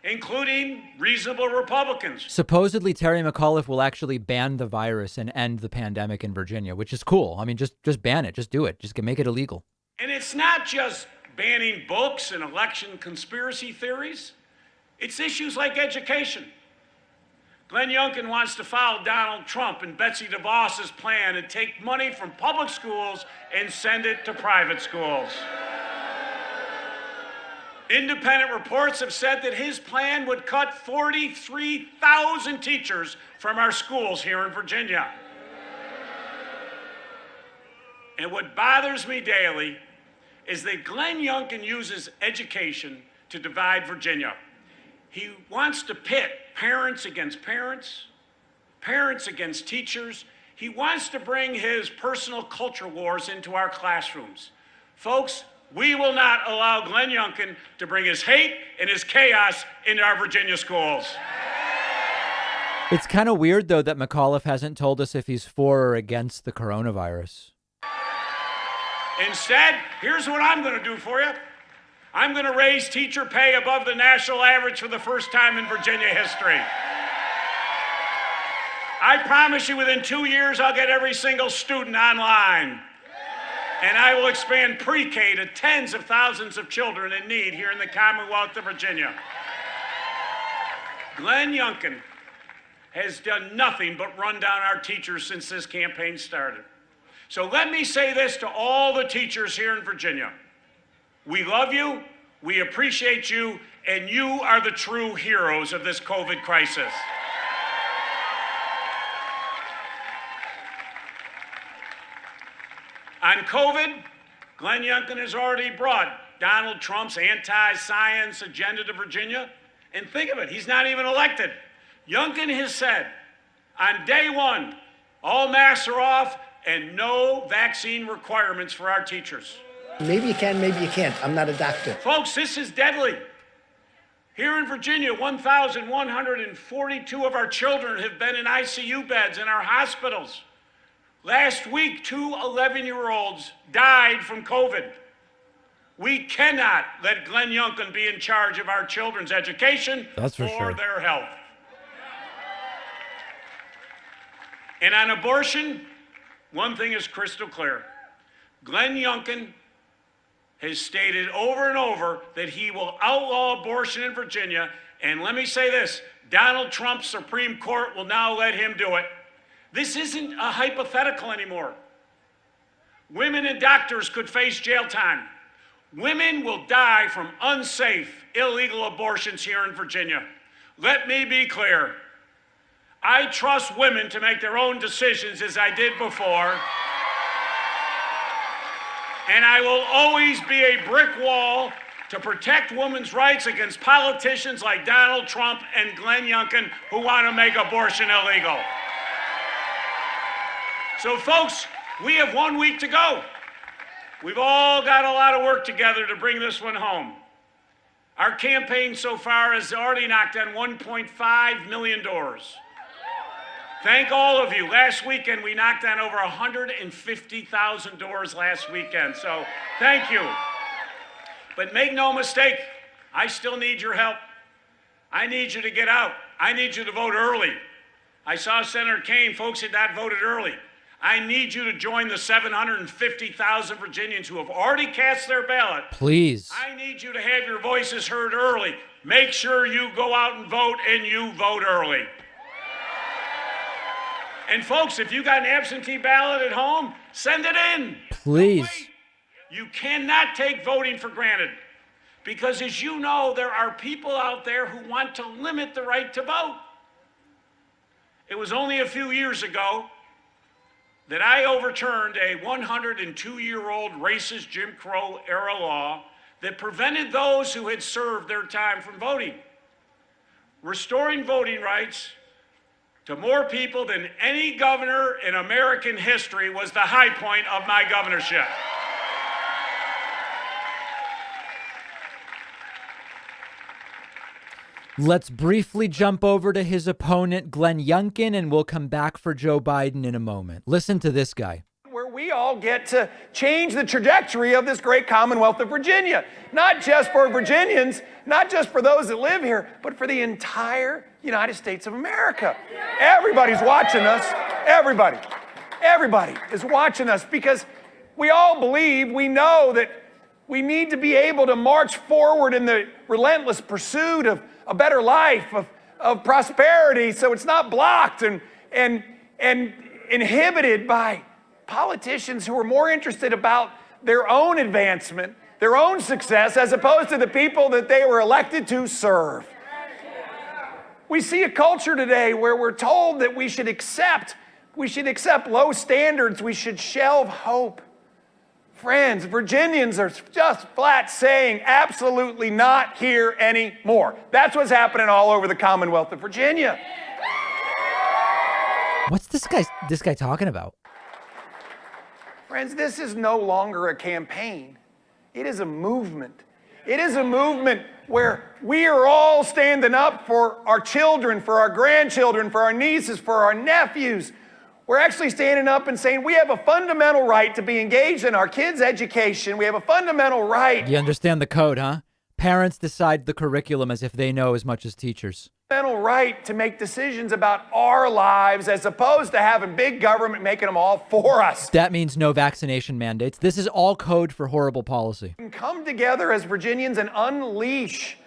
including reasonable Republicans. Supposedly, Terry McAuliffe will actually ban the virus and end the pandemic in Virginia, which is cool. I mean, just ban it. Just do it. Just make it illegal. And it's not just banning books and election conspiracy theories. It's issues like education. Glenn Youngkin wants to follow Donald Trump and Betsy DeVos's plan and take money from public schools and send it to private schools. Independent reports have said that his plan would cut 43,000 teachers from our schools here in Virginia. And what bothers me daily is that Glenn Youngkin uses education to divide Virginia. He wants to pit parents against parents, parents against teachers. He wants to bring his personal culture wars into our classrooms. Folks, we will not allow Glenn Youngkin to bring his hate and his chaos into our Virginia schools. It's kind of weird, though, that McAuliffe hasn't told us if he's for or against the coronavirus. Instead, here's what I'm going to do for you. I'm going to raise teacher pay above the national average for the first time in Virginia history. I promise you within 2 years, I'll get every single student online. And I will expand pre-K to tens of thousands of children in need here in the Commonwealth of Virginia. Glenn Youngkin has done nothing but run down our teachers since this campaign started. So let me say this to all the teachers here in Virginia. We love you, we appreciate you, and you are the true heroes of this COVID crisis. On COVID, Glenn Youngkin has already brought Donald Trump's anti-science agenda to Virginia. And think of it, he's not even elected. Youngkin has said, on day one, all masks are off and no vaccine requirements for our teachers. Maybe you can, maybe you can't. I'm not a doctor. Folks, this is deadly. Here in Virginia, 1,142 of our children have been in ICU beds in our hospitals. Last week, 2 11-year-olds died from COVID. We cannot let Glenn Youngkin be in charge of our children's education or their health. And on abortion, one thing is crystal clear. Glenn Youngkin has stated over and over that he will outlaw abortion in Virginia. And let me say this, Donald Trump's Supreme Court will now let him do it. This isn't a hypothetical anymore. Women and doctors could face jail time. Women will die from unsafe, illegal abortions here in Virginia. Let me be clear. I trust women to make their own decisions as I did before. And I will always be a brick wall to protect women's rights against politicians like Donald Trump and Glenn Youngkin who want to make abortion illegal. So folks, we have 1 week to go. We've all got a lot of work together to bring this one home. Our campaign so far has already knocked on 1.5 million doors. Thank all of you. Last weekend, we knocked on over 150,000 doors last weekend, so thank you. But make no mistake, I still need your help. I need you to get out. I need you to vote early. I saw Senator Kaine, folks had not voted early. I need you to join the 750,000 Virginians who have already cast their ballot. Please. I need you to have your voices heard early. Make sure you go out and vote, and you vote early. And folks, if you got an absentee ballot at home, send it in. Please. You cannot take voting for granted. Because as you know, there are people out there who want to limit the right to vote. It was only a few years ago that I overturned a 102-year-old racist Jim Crow era law that prevented those who had served their time from voting. Restoring voting rights to more people than any governor in American history was the high point of my governorship. Let's briefly jump over to his opponent, Glenn Youngkin, and we'll come back for Joe Biden in a moment. Listen to this guy. Where we all get to change the trajectory of this great Commonwealth of Virginia. Not just for Virginians, not just for those that live here, but for the entire United States of America. Everybody's watching us. Everybody is watching us because we all believe, we know that we need to be able to march forward in the relentless pursuit of a better life, of prosperity, so it's not blocked and inhibited by politicians who are more interested about their own advancement their own success as opposed to the people that they were elected to serve. We see a culture today where we're told that we should accept low standards, we should shelve hope. Friends, Virginians are just flat saying absolutely not here anymore. That's what's happening all over the Commonwealth of Virginia. What's this guy talking about? Friends, this is no longer a campaign. It is a movement. It is a movement where we are all standing up for our children, for our grandchildren, for our nieces, for our nephews. We're actually standing up and saying we have a fundamental right to be engaged in our kids' education. We have a fundamental right. You understand the code, huh? Parents decide the curriculum as if they know as much as teachers. Fundamental right to make decisions about our lives as opposed to having big government making them all for us. That means no vaccination mandates. This is all code for horrible policy. Come together as Virginians and unleash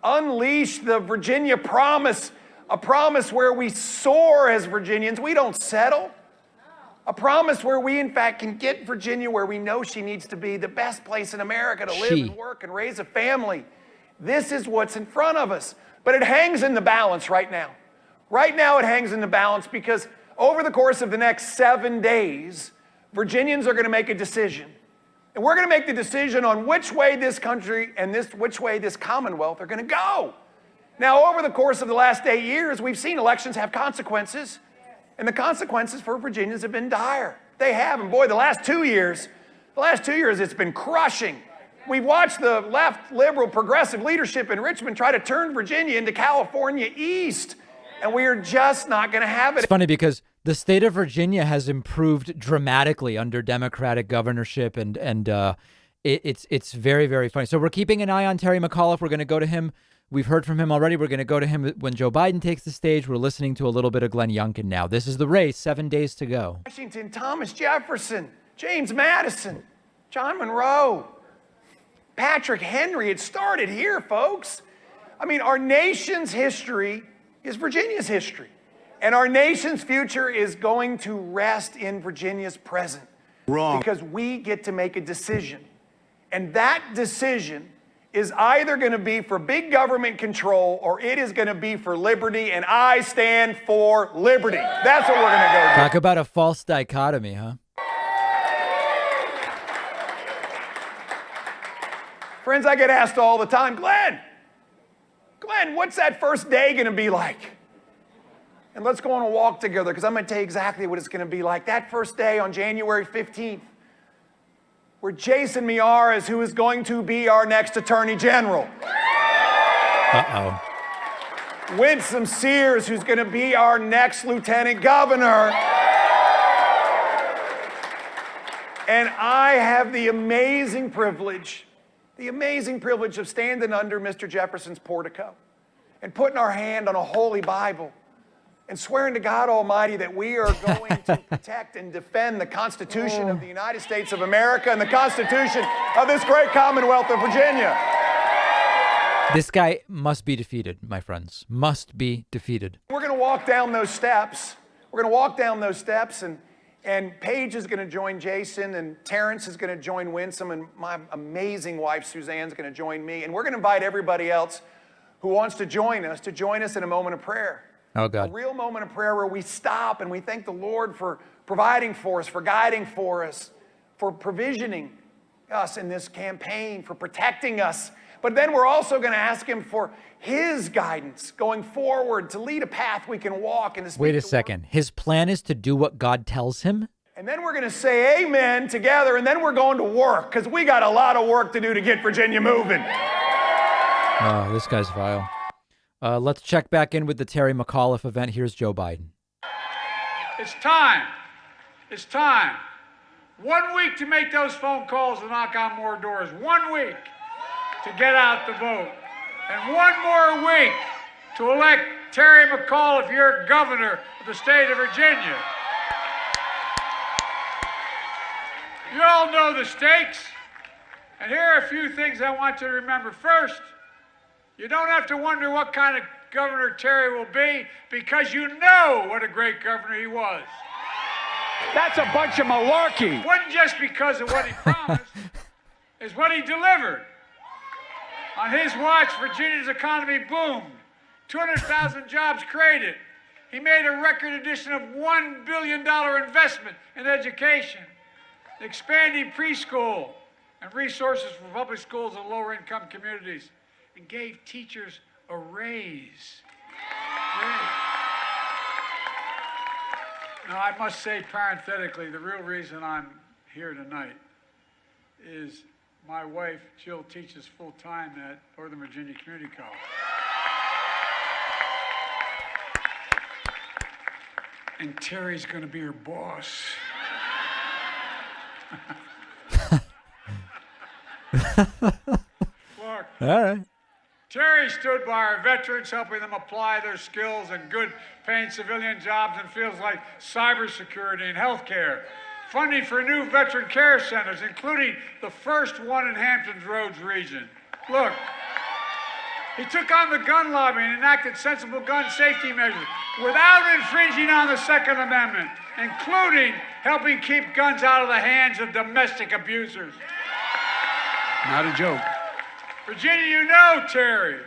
the Virginia promise, a promise where we soar as Virginians. We don't settle. A promise where we, in fact, can get Virginia where we know she needs to be, the best place in America to live and work and raise a family. This is what's in front of us. But it hangs in the balance right now. Right now it hangs in the balance because over the course of the next 7 days, Virginians are going to make a decision. And we're going to make the decision on which way this country and which way this Commonwealth are going to go. Now, over the course of the last 8 years, we've seen elections have consequences. And the consequences for Virginians have been dire. They have. And boy, the last 2 years, it's been crushing. We've watched the left, liberal, progressive leadership in Richmond try to turn Virginia into California East. And we are just not going to have it. It's funny because the state of Virginia has improved dramatically under Democratic governorship. And it's very, very funny. So we're keeping an eye on Terry McAuliffe. We're going to go to him. We've heard from him already. We're going to go to him when Joe Biden takes the stage. We're listening to a little bit of Glenn Youngkin now. This is the race, 7 days to go. Washington, Thomas Jefferson, James Madison, John Monroe, Patrick Henry. It started here, folks. I mean, our nation's history is Virginia's history. And our nation's future is going to rest in Virginia's present. Wrong. Because we get to make a decision. And that decision is either going to be for big government control or it is going to be for liberty, and I stand for liberty. That's what we're going to go do. Talk about a false dichotomy, huh? Friends, I get asked all the time, Glenn, what's that first day going to be like? And let's go on a walk together because I'm going to tell you exactly what it's going to be like. That first day on January 15th, where Jason Miyares is who is going to be our next Attorney General. Uh-oh. Winsome Sears, who's going to be our next Lieutenant Governor. And I have the amazing privilege of standing under Mr. Jefferson's portico and putting our hand on a holy Bible and swearing to God Almighty that we are going to protect and defend the Constitution of the United States of America and the Constitution of this great Commonwealth of Virginia. This guy must be defeated, my friends. Must be defeated. We're going to walk down those steps. And Paige is going to join Jason, and Terrence is going to join Winsome, and my amazing wife, Suzanne's going to join me. And we're going to invite everybody else who wants to join us in a moment of prayer. Oh, God. A real moment of prayer where we stop and we thank the Lord for providing for us, for guiding for us, for provisioning us in this campaign, for protecting us. But then we're also going to ask him for his guidance going forward to lead a path we can walk. And wait a second. His plan is to do what God tells him? And then we're going to say amen together, and then we're going to work because we got a lot of work to do to get Virginia moving. Oh, this guy's vile. Let's check back in with the Terry McAuliffe event. Here's Joe Biden. It's time. 1 week to make those phone calls and knock on more doors. 1 week to get out the vote. And 1 more week to elect Terry McAuliffe, your governor of the state of Virginia. You all know the stakes. And here are a few things I want you to remember. First, you don't have to wonder what kind of governor Terry will be because you know what a great governor he was. That's a bunch of malarkey. It wasn't just because of what he promised. is what he delivered. On his watch, Virginia's economy boomed. 200,000 jobs created. He made a record addition of $1 billion investment in education, expanding preschool and resources for public schools in lower-income communities, and gave teachers a raise. Now, I must say parenthetically, the real reason I'm here tonight is my wife, Jill, teaches full-time at Northern Virginia Community College. And Terry's going to be her boss. Look. All right. Terry stood by our veterans, helping them apply their skills in good-paying civilian jobs in fields like cybersecurity and healthcare. Funding for new veteran care centers, including the first one in Hamptons Roads region. Look, he took on the gun lobby and enacted sensible gun safety measures without infringing on the Second Amendment, including helping keep guns out of the hands of domestic abusers. Not a joke. Virginia, you know Terry.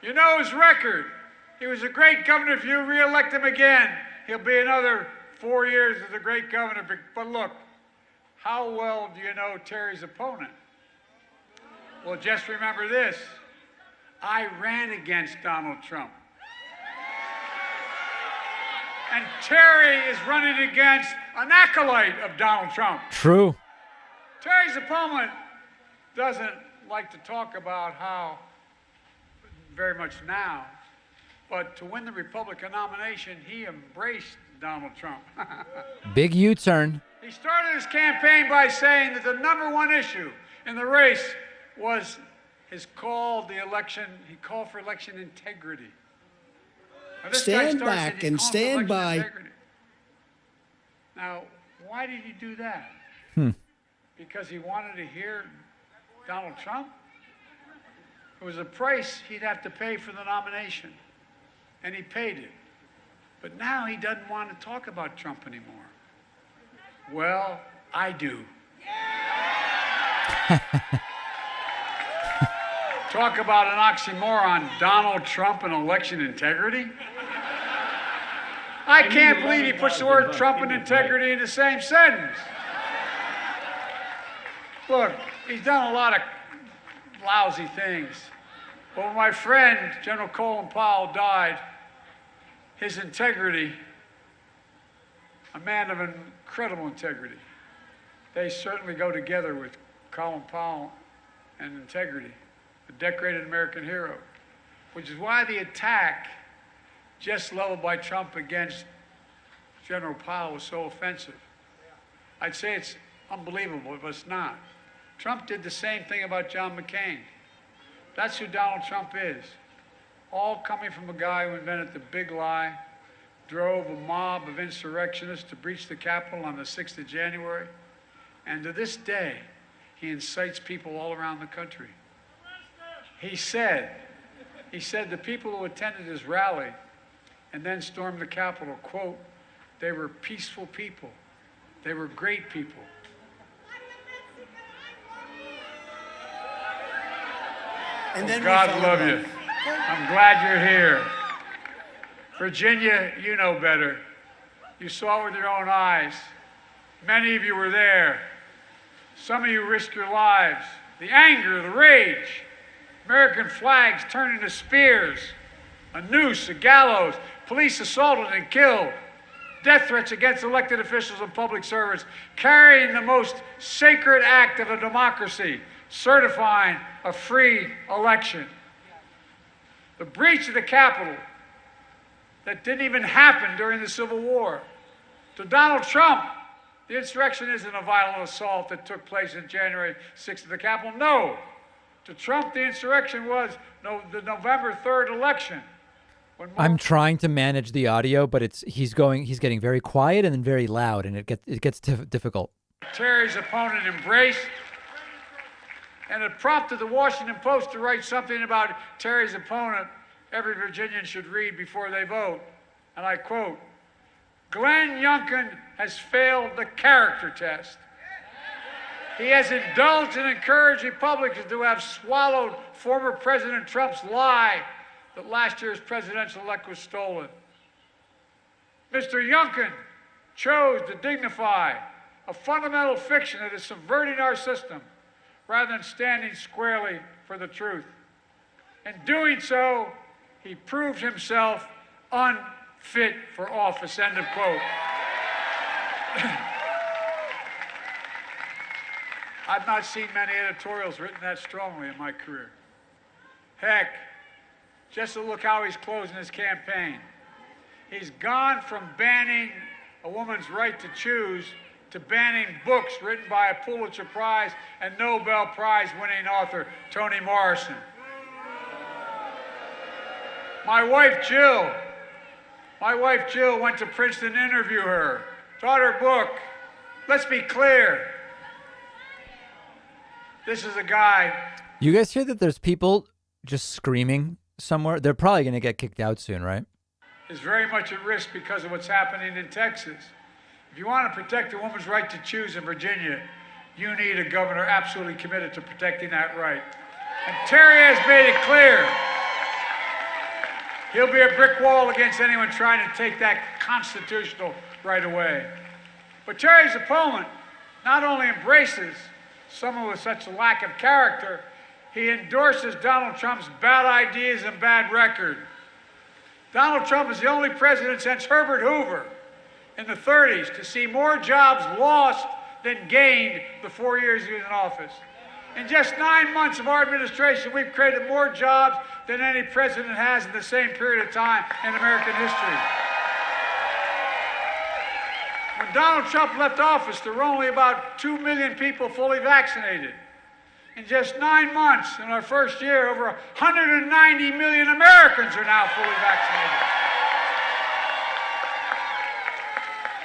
You know his record. He was a great governor. If you re-elect him again, he'll be another 4 years as a great governor. But look, how well do you know Terry's opponent? Well, just remember this. I ran against Donald Trump. And Terry is running against an acolyte of Donald Trump. True. Terry's opponent doesn't like to talk about how, very much now, but to win the Republican nomination, he embraced Donald Trump. Big U-turn. He started his campaign by saying that the number one issue in the race was his call, he called for election integrity. Now, Stand back and stand by. Integrity. Now, why did he do that? Because he wanted to hear Donald Trump? It was a price he'd have to pay for the nomination, and he paid it. But now he doesn't want to talk about Trump anymore. Well, I do. Talk about an oxymoron, Donald Trump and election integrity? I can't believe he puts the word Trump and integrity in the same sentence. Look, he's done a lot of lousy things. But when my friend, General Colin Powell, died, his integrity, a man of incredible integrity, they certainly go together with Colin Powell and integrity, a decorated American hero, which is why the attack just leveled by Trump against General Powell was so offensive. I'd say it's unbelievable, but it's not. Trump did the same thing about John McCain. That's who Donald Trump is. All coming from a guy who invented the big lie, drove a mob of insurrectionists to breach the Capitol on the 6th of January, and to this day, he incites people all around the country. He said the people who attended his rally and then stormed the Capitol, quote, they were peaceful people. They were great people. And then God love you. I'm glad you're here. Virginia, you know better. You saw it with your own eyes. Many of you were there. Some of you risked your lives. The anger, the rage, American flags turned into spears, a noose, a gallows, police assaulted and killed, death threats against elected officials and public servants, carrying the most sacred act of a democracy, certifying a free election. The breach of the Capitol that didn't even happen during the Civil War. To Donald Trump, the insurrection isn't a violent assault that took place on January 6th at the Capitol. No. To Trump, the insurrection was the November 3rd election. I'm trying to manage the audio, but he's getting very quiet and then very loud, and it gets difficult. Terry's opponent embraced, and it prompted the Washington Post to write something about Terry's opponent every Virginian should read before they vote. And I quote, Glenn Youngkin has failed the character test. He has indulged and encouraged Republicans to have swallowed former President Trump's lie that last year's presidential election was stolen. Mr. Youngkin chose to dignify a fundamental fiction that is subverting our system rather than standing squarely for the truth. In doing so, he proved himself unfit for office, end of quote. I've not seen many editorials written that strongly in my career. Heck, just to look how he's closing his campaign. He's gone from banning a woman's right to choose to banning books written by a Pulitzer Prize and Nobel Prize winning author Toni Morrison. My wife Jill went to Princeton to interview her, taught her book. Let's be clear. This is a guy. You guys hear that there's people just screaming somewhere? They're probably going to get kicked out soon, right? Is very much at risk because of what's happening in Texas. If you want to protect a woman's right to choose in Virginia, you need a governor absolutely committed to protecting that right. And Terry has made it clear. He'll be a brick wall against anyone trying to take that constitutional right away. But Terry's opponent not only embraces someone with such a lack of character, he endorses Donald Trump's bad ideas and bad record. Donald Trump is the only president since Herbert Hoover in the 30s to see more jobs lost than gained the 4 years he was in office. In just 9 months of our administration, we've created more jobs than any president has in the same period of time in American history. When Donald Trump left office, there were only about 2 million people fully vaccinated. In just 9 months, in our first year, over 190 million Americans are now fully vaccinated.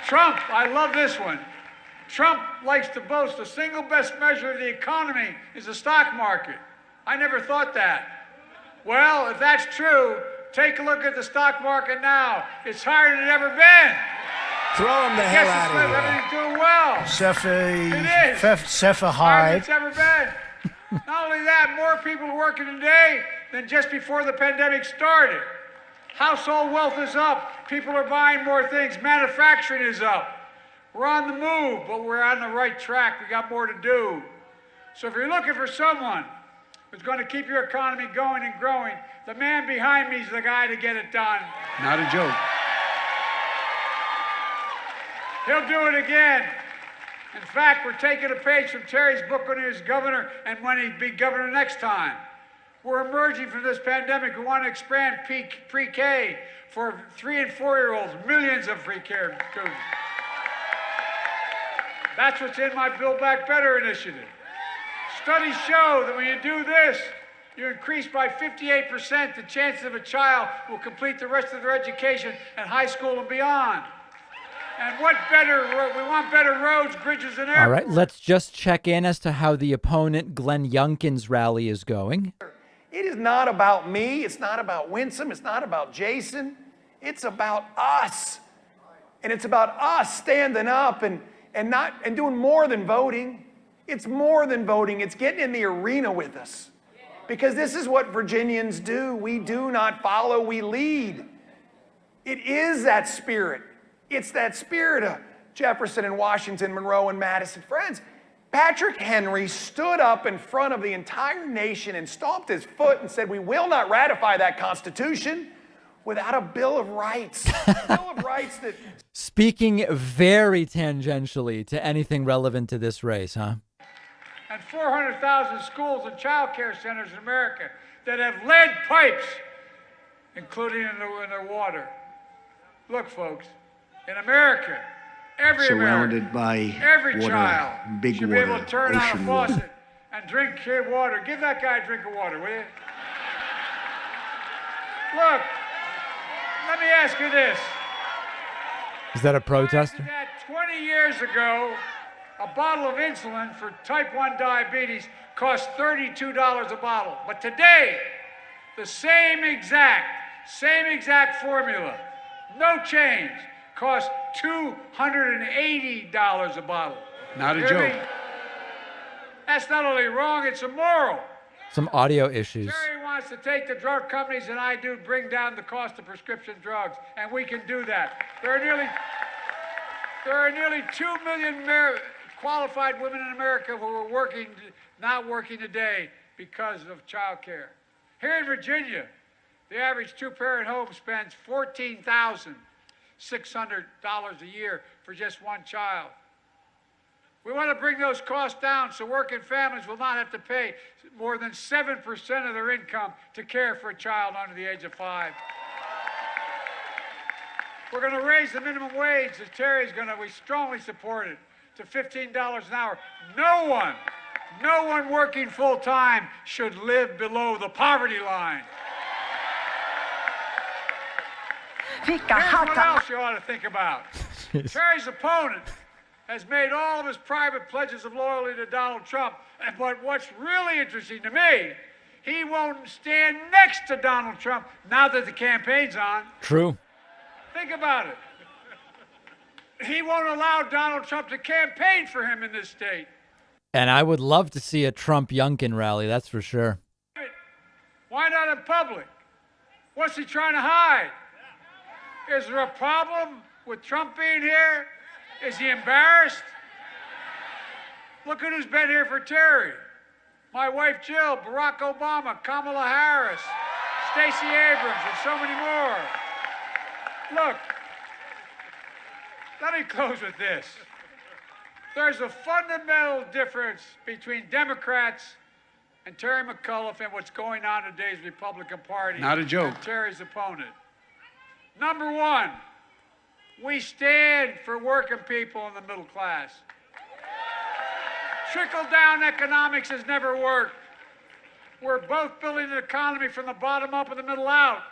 Trump, I love this one. Trump likes to boast the single best measure of the economy is the stock market. I never thought that. Well, if that's true, take a look at the stock market now. It's higher than it's ever been. Throw him the hell out of here. Everything's doing well. Sepha Higher than Hyde. it's ever been. Not only that, more people are working today than just before the pandemic started. Household wealth is up. People are buying more things. Manufacturing is up. We're on the move, but we're on the right track. We got more to do. So if you're looking for someone who's going to keep your economy going and growing, the man behind me is the guy to get it done. Not a joke. He'll do it again. In fact, we're taking a page from Terry's book when he was governor and when he'd be governor next time. We're emerging from this pandemic. We want to expand pre-K for 3- and 4-year-olds, millions of pre-K students. That's what's in my Build Back Better initiative. Studies show that when you do this, you increase by 58% the chances of a child will complete the rest of their education in high school and beyond. And what better, we want better roads, bridges, and airports. All right, let's just check in as to how the opponent Glenn Youngkin's rally is going. It is not about me. It's not about Winsome. It's not about Jason. It's about us. And it's about us standing up and doing more than voting. It's more than voting. It's getting in the arena with us. Because this is what Virginians do. We do not follow, we lead. It is that spirit. It's that spirit of Jefferson and Washington, Monroe and Madison. Friends, Patrick Henry stood up in front of the entire nation and stomped his foot and said, we will not ratify that Constitution without a Bill of Rights. A Bill of Rights that... Speaking very tangentially to anything relevant to this race, huh? And 400,000 schools and child care centers in America that have lead pipes, including in their water. Look, folks, in America, every Surrounded American, by every water, child big should water, be able to turn on a ocean water. faucet and drink clear water. Give that guy a drink of water, will you? Look, let me ask you this. Is that a protester? 20 years ago, a bottle of insulin for type 1 diabetes cost $32 a bottle. But today, the same exact formula, no change, costs $280 a bottle. Not a Hear joke. me? That's not only wrong, it's immoral. Some audio issues. Terry wants to take the drug companies and I do bring down the cost of prescription drugs, and we can do that. There are nearly 2 million qualified women in America who are not working today because of child care. Here in Virginia, the average two-parent home spends $14,600 a year for just one child. We want to bring those costs down so working families will not have to pay more than 7% of their income to care for a child under the age of 5. We're going to raise the minimum wage that Terry's going to, we strongly support it, to $15 an hour. No one working full-time should live below the poverty line. Here's what else you ought to think about. Terry's opponent has made all of his private pledges of loyalty to Donald Trump. But what's really interesting to me, he won't stand next to Donald Trump now that the campaign's on. True. Think about it. He won't allow Donald Trump to campaign for him in this state. And I would love to see a Trump Youngkin rally, that's for sure. Why not in public? What's he trying to hide? Is there a problem with Trump being here? Is he embarrassed? Look at who's been here for Terry. My wife Jill, Barack Obama, Kamala Harris, Stacey Abrams, and so many more. Look, let me close with this. There's a fundamental difference between Democrats and Terry McAuliffe and what's going on in today's Republican Party. Not a joke. And Terry's opponent. Number one, we stand for working people in the middle class. Trickle-down economics has never worked. We're both building an economy from the bottom up and the middle out.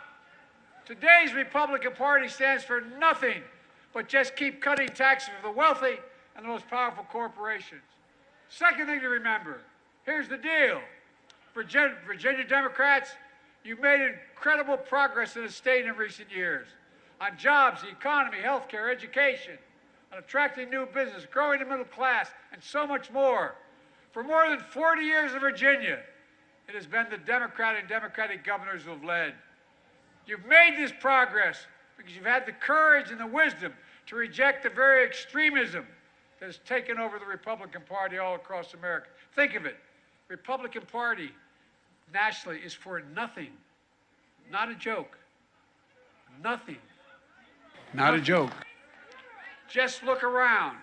Today's Republican Party stands for nothing but just keep cutting taxes for the wealthy and the most powerful corporations. Second thing to remember, here's the deal. Virginia Democrats, you've made incredible progress in the state in recent years on jobs, the economy, health care, education, on attracting new business, growing the middle class, and so much more. For more than 40 years in Virginia, it has been the Democratic governors who have led. You've made this progress because you've had the courage and the wisdom to reject the very extremism that has taken over the Republican Party all across America. Think of it. Republican Party nationally is for nothing. Not a joke. Nothing. Not a joke. Just look around.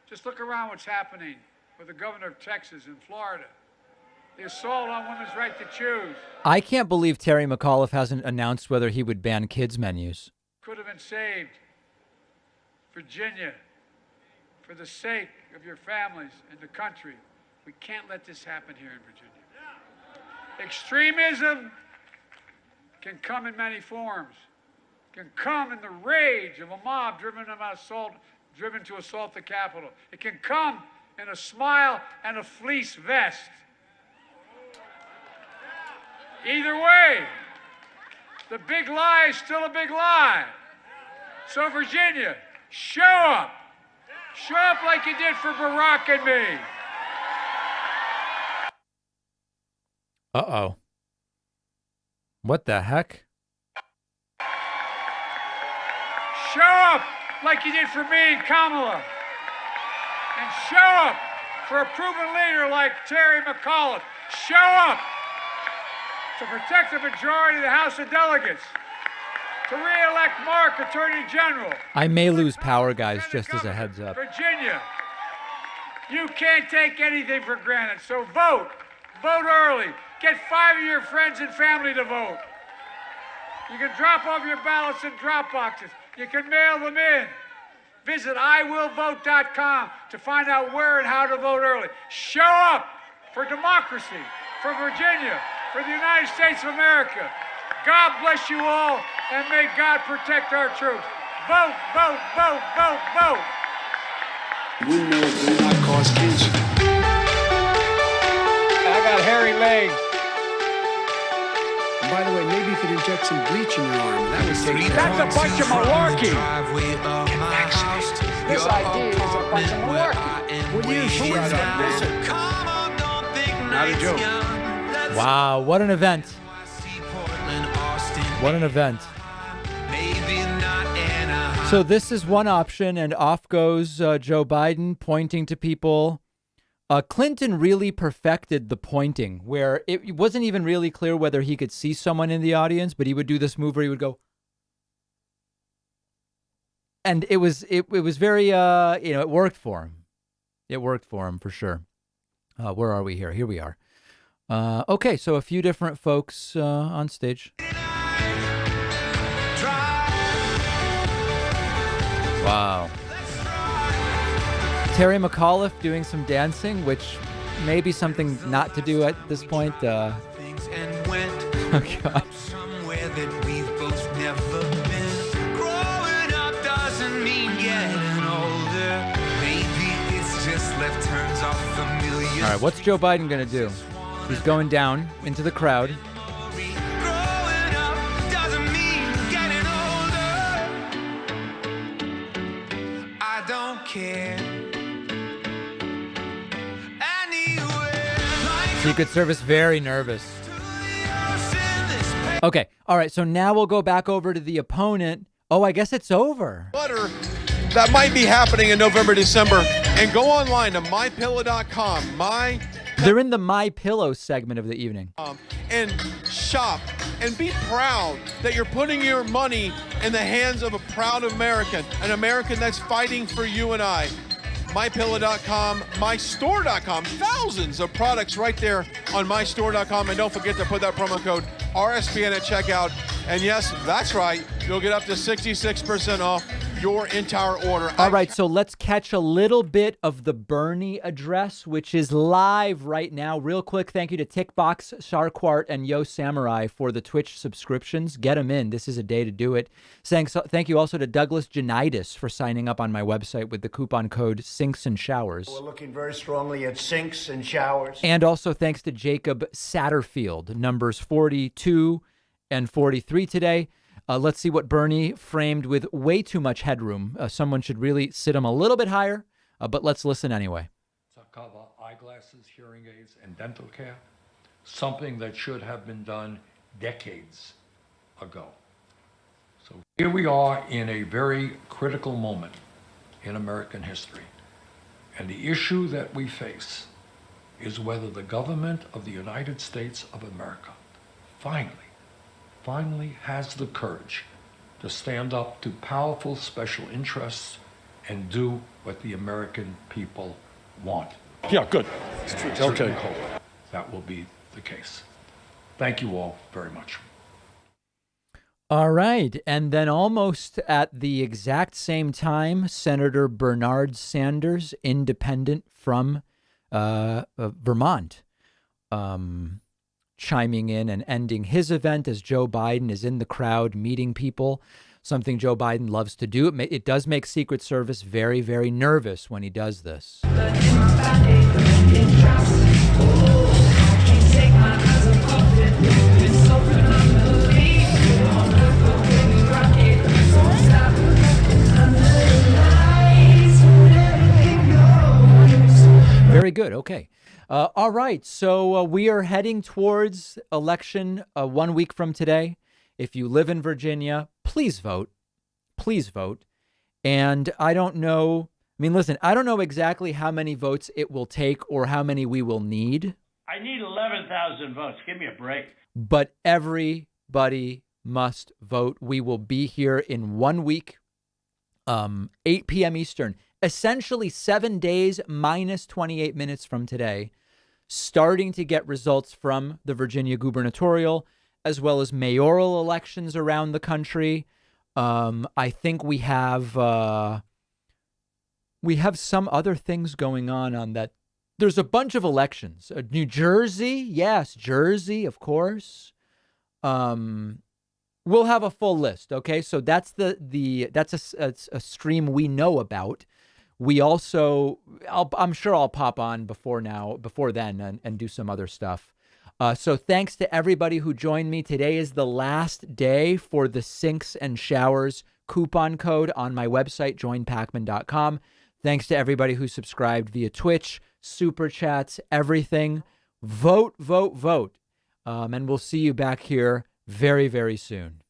Just look around what's happening with the governor of Texas and Florida. The assault on women's right to choose. I can't believe Terry McAuliffe hasn't announced whether he would ban kids' menus. Could have been saved. Virginia, for the sake of your families and the country, we can't let this happen here in Virginia. Extremism can come in many forms. Can come in the rage of a mob driven to assault the Capitol. It can come in a smile and a fleece vest. Either way, the big lie is still a big lie. So Virginia, show up. Show up like you did for Barack and me. Uh-oh. What the heck? Show up like you did for me and Kamala. And show up for a proven leader like Terry McAuliffe. Show up to protect the majority of the House of Delegates. To re-elect Mark Attorney General. I may lose power, guys, just as a heads up. Virginia, you can't take anything for granted, so vote. Vote early. Get 5 of your friends and family to vote. You can drop off your ballots in drop boxes. You can mail them in. Visit iwillvote.com to find out where and how to vote early. Show up for democracy, for Virginia, for the United States of America. God bless you all, and may God protect our troops. Vote, vote, vote, vote, vote. Windmills do not cause cancer. I got hairy legs. And by the way, maybe you could inject some bleach in your arm. That would take care. That's a bunch of malarkey. This idea is a bunch of malarkey. What do you think? Listen. Not a joke. Wow, what an event. What an event. So this is one option, and off goes Joe Biden pointing to people. Clinton really perfected the pointing, where it wasn't even really clear whether he could see someone in the audience, but he would do this move where he would go. And it was very, it worked for him. It worked for him for sure. Where are we here? Here we are. Okay, so a few different folks on stage. Wow. Terry McAuliffe doing some dancing, which may be something not to do at this point. Oh, God. All right, what's Joe Biden going to do? He's going down into the crowd. I don't care. Secret Service very nervous. Okay, all right, so now we'll go back over to the opponent. Oh, I guess it's over. That might be happening in November, December. And go online to mypillow.com. They're in the My Pillow segment of the evening. And shop and be proud that you're putting your money in the hands of a proud American, an American that's fighting for you and I. MyPillow.com, MyStore.com, thousands of products right there on MyStore.com. And don't forget to put that promo code RSPN at checkout. And yes, that's right, you'll get up to 66% off your entire order. All right, so let's catch a little bit of the Bernie address, which is live right now. Real quick, thank you to Tickbox, Sharkwart, and Yo Samurai for the Twitch subscriptions. Get them in. This is a day to do it. Thank you also to Douglas Janitis for signing up on my website with the coupon code Sinks and Showers. We're looking very strongly at sinks and showers. And also thanks to Jacob Satterfield, numbers 42 and 43 today. Let's see what Bernie framed with way too much headroom. Someone should really sit him a little bit higher, but let's listen anyway. Cover eyeglasses, hearing aids, and dental care, something that should have been done decades ago. So here we are in a very critical moment in American history. And the issue that we face is whether the government of the United States of America finally has the courage to stand up to powerful special interests and do what the American people want. Yeah, good. Okay. Hope that will be the case. Thank you all very much. All right. And then almost at the exact same time, Senator Bernard Sanders, independent from Vermont, chiming in and ending his event as Joe Biden is in the crowd meeting people, something Joe Biden loves to do. It does make Secret Service very, very nervous when he does this. Very good. Okay. All right. So we are heading towards election 1 week from today. If you live in Virginia, please vote. Please vote. And I don't know. I mean, listen, I don't know exactly how many votes it will take or how many we will need. I need 11,000 votes. Give me a break. But everybody must vote. We will be here in 1 week, 8 p.m. Eastern, essentially 7 days minus 28 minutes from today, starting to get results from the Virginia Gubernatorial, as well as mayoral elections around the country. I think we have some other things going on that. There's a bunch of elections. New Jersey, yes, Jersey, of course. We'll have a full list. Okay, so that's that's a stream we know about. We also, I'm sure I'll pop on before then and do some other stuff. So thanks to everybody who joined me. Today is the last day for the Sinks and Showers coupon code on my website, joinpacman.com. Thanks to everybody who subscribed via Twitch, Super Chats, everything. vote, vote, vote. And we'll see you back here very, very soon.